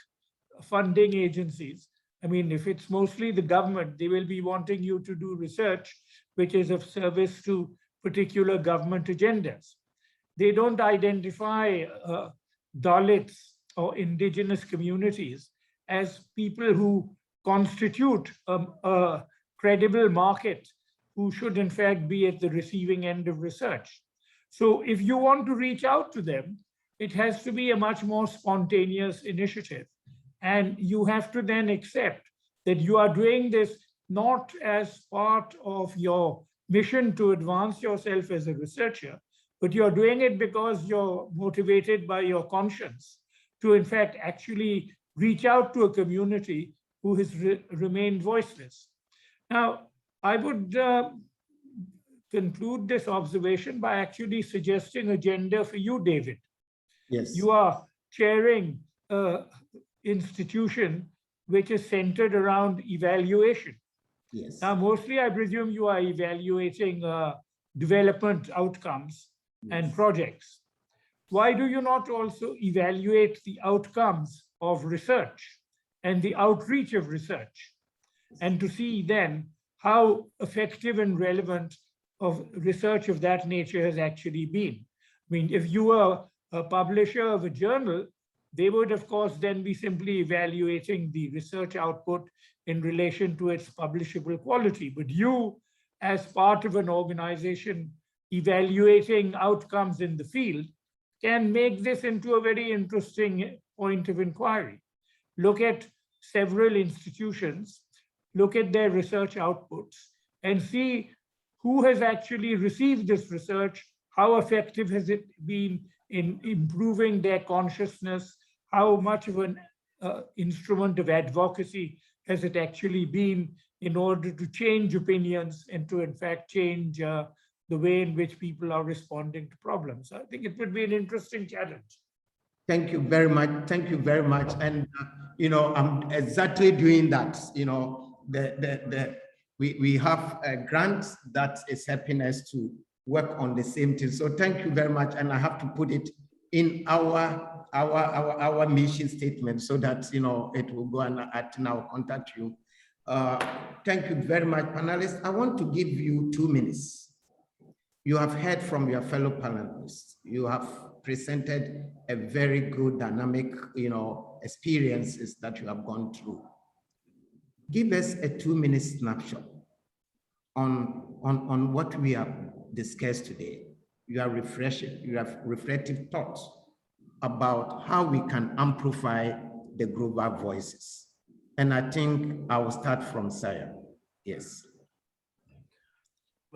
funding agencies. I mean, if it's mostly the government, they will be wanting you to do research which is of service to particular government agendas. They don't identify Dalits or indigenous communities as people who constitute a credible market who should in fact be at the receiving end of research. So if you want to reach out to them, it has to be a much more spontaneous initiative. And you have to then accept that you are doing this not as part of your mission to advance yourself as a researcher, but you're doing it because you're motivated by your conscience to, in fact, actually reach out to a community who has remained voiceless. Now, I would conclude this observation by actually suggesting a gender for you, David. Yes. You are chairing an institution which is centered around evaluation. Yes. Now, mostly, I presume you are evaluating development outcomes and projects. Why do you not also evaluate the outcomes of research and the outreach of research? and to see then how effective and relevant of research of that nature has actually been. I mean, if you were a publisher of a journal, they would, of course, then be simply evaluating the research output in relation to its publishable quality. But you, as part of an organization evaluating outcomes in the field, can make this into a very interesting point of inquiry. Look at several institutions, look at their research outputs, and see who has actually received this research, how effective has it been in improving their consciousness, how much of an instrument of advocacy has it actually been in order to change opinions and to, in fact, change the way in which people are responding to problems. I think it would be an interesting challenge. Thank you very much. Thank you very much. And, you know, I'm exactly doing that. You know, we have a grant that is helping us to work on the same thing. So thank you very much. And I have to put it in our mission statement so that, you know, it will go and now contact you. Thank you very much, panelists. I want to give you 2 minutes. You have heard from your fellow panelists. You have presented a very good dynamic, you know, experiences that you have gone through. Give us a 2-minute snapshot on what we have discussed today. You are refreshing, you have reflective thoughts about how we can amplify the global voices. And I think I will start from Seye. Yes.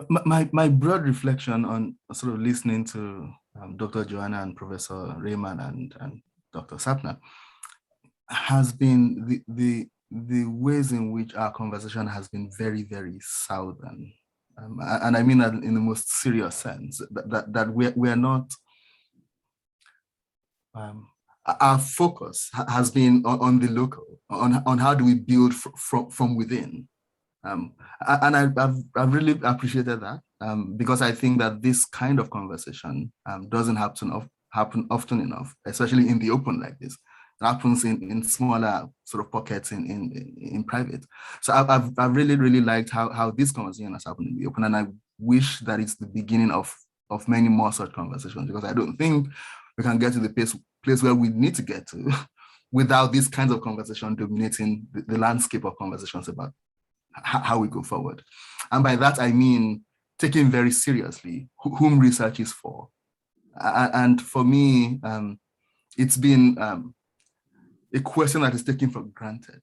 My broad reflection on sort of listening to Dr. Johannah and Professor Rehman and Dr. Sapna has been the ways in which our conversation has been very, very southern. And I mean that in the most serious sense, that we're not, our focus has been on the local, on how do we build from within. And I've really appreciated that because I think that this kind of conversation doesn't happen often enough, especially in the open like this. It happens in smaller sort of pockets in private. So I've really liked how this conversation has happened in the open, and I wish that it's the beginning of many more such conversations, because I don't think we can get to the place where we need to get to without these kinds of conversation dominating the landscape of conversations about how we go forward. And by that, I mean taking very seriously whom research is for. And for me, it's been a question that is taken for granted.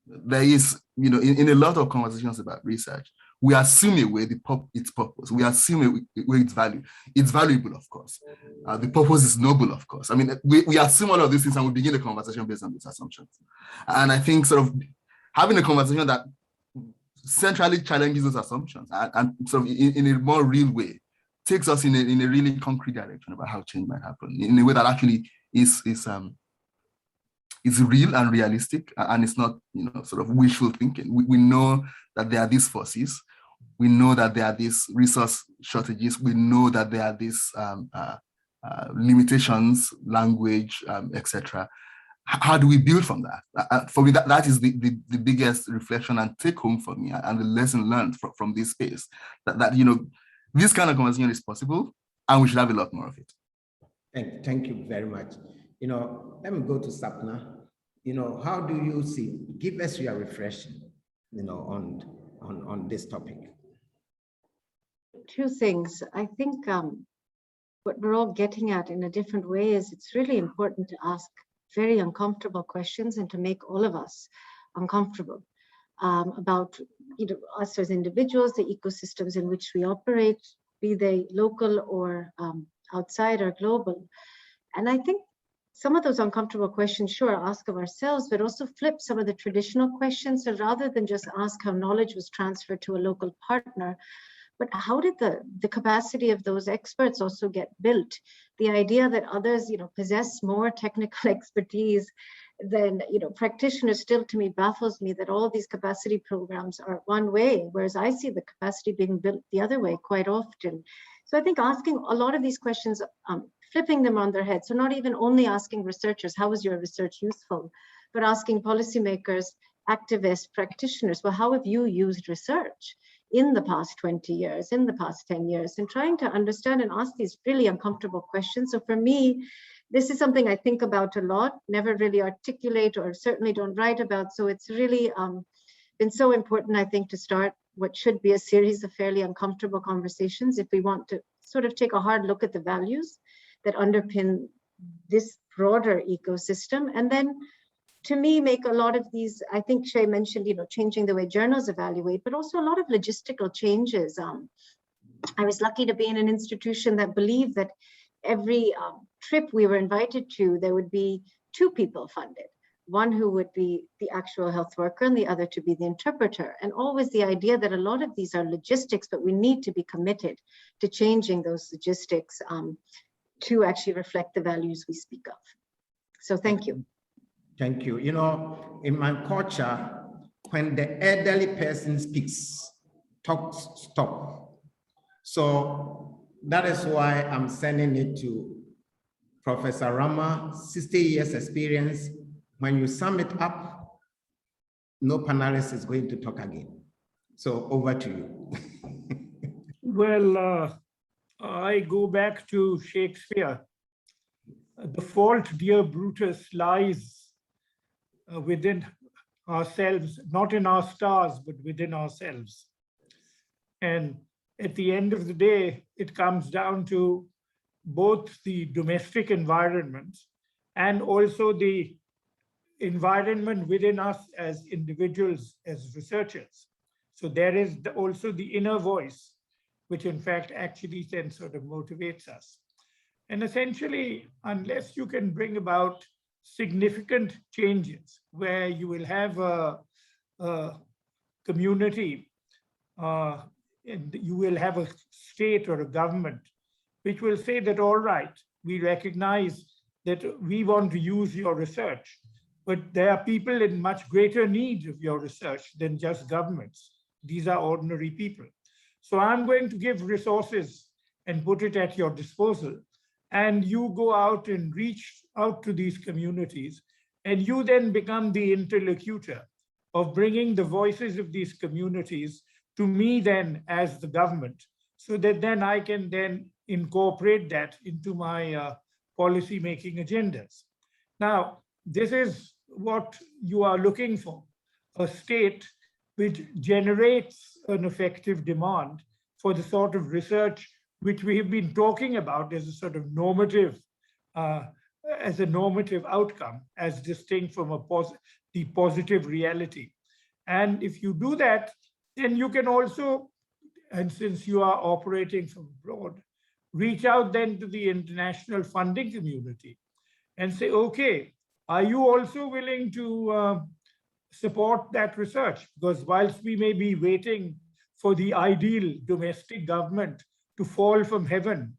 There is, you know, in a lot of conversations about research, we assume away its purpose. We assume away its value. It's valuable, of course. The purpose is noble, of course. I mean, we assume all of these things and we begin the conversation based on these assumptions. And I think sort of having a conversation that centrally challenges those assumptions and sort of in a more real way takes us in a really concrete direction about how change might happen in a way that actually is real and realistic, and it's not, you know, sort of wishful thinking. We know that there are these forces. We know that there are these resource shortages. We know that there are these limitations, language, etc. How do we build from that? For me, that is the biggest reflection and take home for me, and the lesson learned from this space, that you know, this kind of conversation is possible, and we should have a lot more of it. Thank you very much. You know, let me go to Sapna. You know, how do you see? Give us your reflection, you know, on this topic. 2 things. I think what we're all getting at in a different way is it's really important to ask very uncomfortable questions and to make all of us uncomfortable about, you know, us as individuals, the ecosystems in which we operate, be they local or outside or global. And I think some of those uncomfortable questions, sure, ask of ourselves, but also flip some of the traditional questions. So rather than just ask how knowledge was transferred to a local partner, but how did the capacity of those experts also get built? The idea that others, you know, possess more technical expertise than, you know, practitioners still, to me, baffles me that all these capacity programs are one way, whereas I see the capacity being built the other way quite often. So I think asking a lot of these questions, flipping them on their head. So not even only asking researchers, how was your research useful, but asking policymakers, activists, practitioners, well, how have you used research in the past 20 years, in the past 10 years, and trying to understand and ask these really uncomfortable questions. So for me, this is something I think about a lot, never really articulate or certainly don't write about. So it's really been so important, I think, to start what should be a series of fairly uncomfortable conversations if we want to sort of take a hard look at the values that underpin this broader ecosystem. And then to me, make a lot of these, I think Seye mentioned, changing the way journals evaluate, but also a lot of logistical changes. I was lucky to be in an institution that believed that every trip we were invited to, there would be two people funded. One who would be the actual health worker and the other to be the interpreter. And always the idea that a lot of these are logistics, but we need to be committed to changing those logistics to actually reflect the values we speak of. So thank you. Thank you. In my culture, when the elderly person speaks, talks, stop. So that is why I'm sending it to Professor Rama, 60 years experience. When you sum it up, no panelist is going to talk again. So over to you. Well, I go back to Shakespeare. The fault, dear Brutus, lies within ourselves, not in our stars, but within ourselves. And at the end of the day, it comes down to both the domestic environment and also the environment within us as individuals, as researchers. So there is also the inner voice, which in fact actually then sort of motivates us. And essentially, unless you can bring about significant changes where you will have a community and you will have a state or a government which will say that, all right, we recognize that we want to use your research, but there are people in much greater need of your research than just governments. These are ordinary people. So I'm going to give resources and put it at your disposal. And you go out and reach out to these communities, and you then become the interlocutor of bringing the voices of these communities to me then as the government, so that then I can then incorporate that into my policy-making agendas. Now, this is what you are looking for, a state which generates an effective demand for the sort of research which we have been talking about as a sort of normative, as a normative outcome, as distinct from the positive reality. And if you do that, then you can also, and since you are operating from abroad, reach out then to the international funding community and say, okay, are you also willing to support that research? Because whilst we may be waiting for the ideal domestic government to fall from heaven,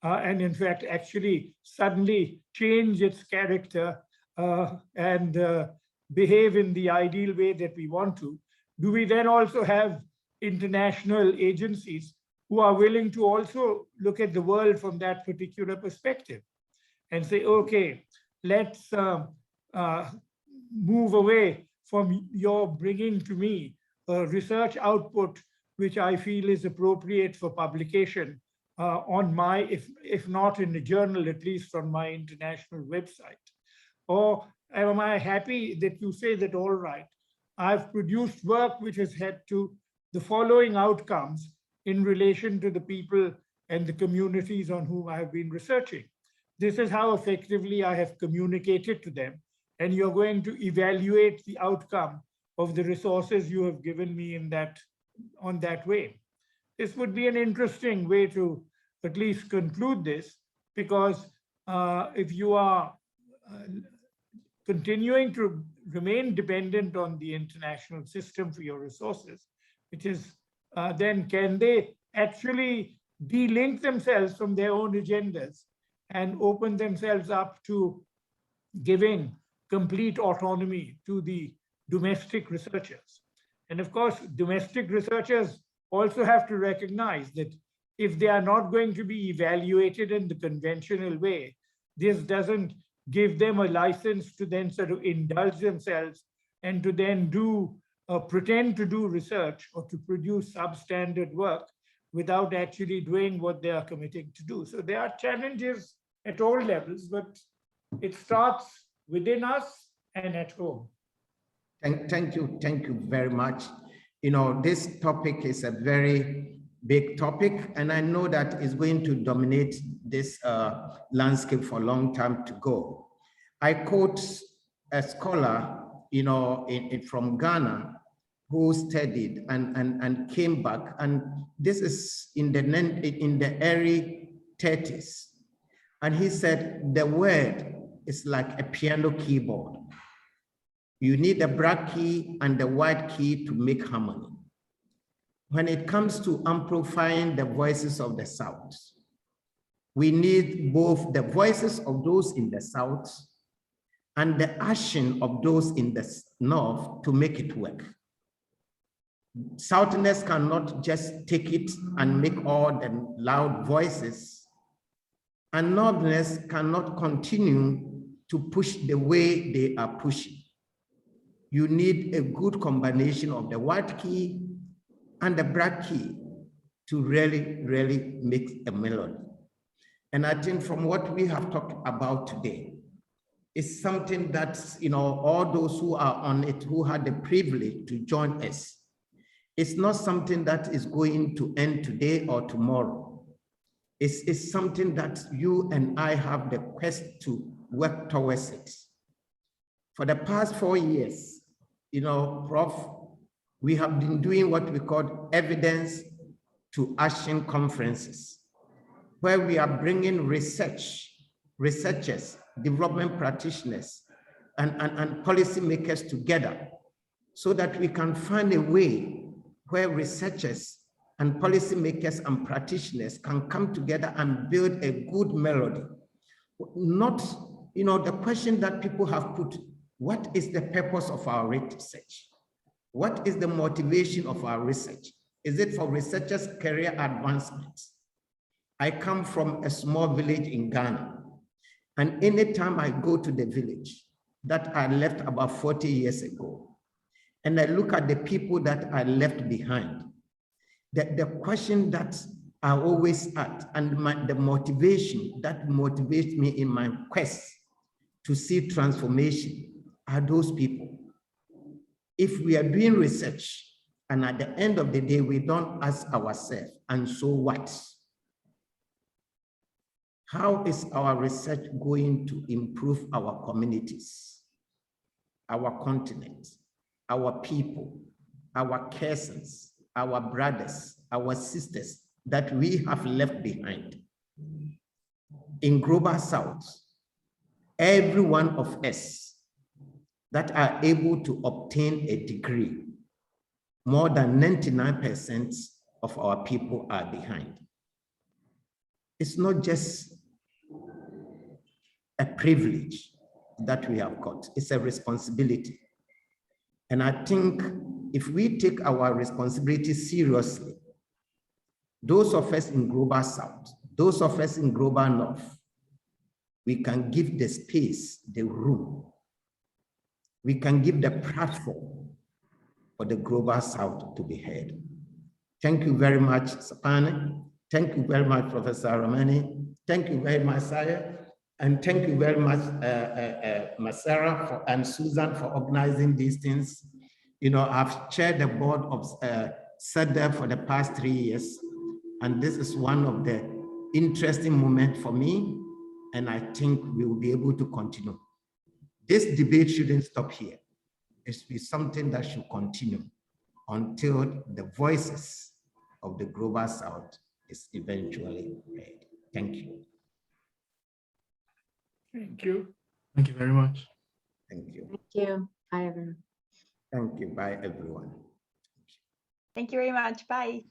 and in fact, actually suddenly change its character and behave in the ideal way that we want to, do we then also have international agencies who are willing to also look at the world from that particular perspective and say, okay, let's move away from your bringing to me a research output which I feel is appropriate for publication on my, if not in the journal, at least on my international website? Or am I happy that you say that, all right, I've produced work which has had to the following outcomes in relation to the people and the communities on whom I have been researching. This is how effectively I have communicated to them, and you're going to evaluate the outcome of the resources you have given me in that, on that way. This would be an interesting way to at least conclude this, because if you are continuing to remain dependent on the international system for your resources, which is then can they actually de-link themselves from their own agendas and open themselves up to giving complete autonomy to the domestic researchers? And of course, domestic researchers also have to recognize that if they are not going to be evaluated in the conventional way, this doesn't give them a license to then sort of indulge themselves and to then pretend to do research or to produce substandard work without actually doing what they are committing to do. So there are challenges at all levels, but it starts within us and at home. Thank you very much. You know, this topic is a very big topic, and I know that it's going to dominate this landscape for a long time to go. I quote a scholar, you know, from Ghana, who studied and came back, and this is in the early 30s, and he said the word is like a piano keyboard. You need the black key and the white key to make harmony. When it comes to amplifying the voices of the South, we need both the voices of those in the South and the action of those in the North to make it work. Southerners cannot just take it and make all the loud voices, and Northerners cannot continue to push the way they are pushing. You need a good combination of the white key and the black key to really make a melody. And I think from what we have talked about today, it's something that, you know, all those who are on it, who had the privilege to join us, it's not something that is going to end today or tomorrow. It's something that you and I have the quest to work towards it. For the past 4 years, you know, Prof, we have been doing what we call evidence to action conferences, where we are bringing researchers, development practitioners, and policymakers together so that we can find a way where researchers and policymakers and practitioners can come together and build a good melody. Not, you know, the question that people have put, what is the purpose of our research? What is the motivation of our research? Is it for researchers' career advancement? I come from a small village in Ghana, and anytime I go to the village that I left about 40 years ago, and I look at the people that I left behind, the question that I always ask, and the motivation that motivates me in my quest to see transformation are those people. If we are doing research, and at the end of the day, we don't ask ourselves, and so what? How is our research going to improve our communities, our continent, our people, our cousins, our brothers, our sisters that we have left behind? In Global South, every one of us that are able to obtain a degree, more than 99% of our people are behind. It's not just a privilege that we have got, it's a responsibility. And I think if we take our responsibility seriously, those of us in Global South, those of us in Global North, we can give the space, the room, we can give the platform for the Global South to be heard. Thank you very much, Sapna. Thank you very much, Professor Ramani. Thank you very much, Seye. And thank you very much, Masara and Susan for organizing these things. You know, I've chaired the board of SEDA for the past 3 years, and this is one of the interesting moments for me, and I think we will be able to continue. This debate shouldn't stop here. It should be something that should continue until the voices of the Global South is eventually heard. Thank you. Thank you. Thank you very much. Thank you. Thank you. Bye, everyone. Thank you. Bye, everyone. Thank you very much. Bye.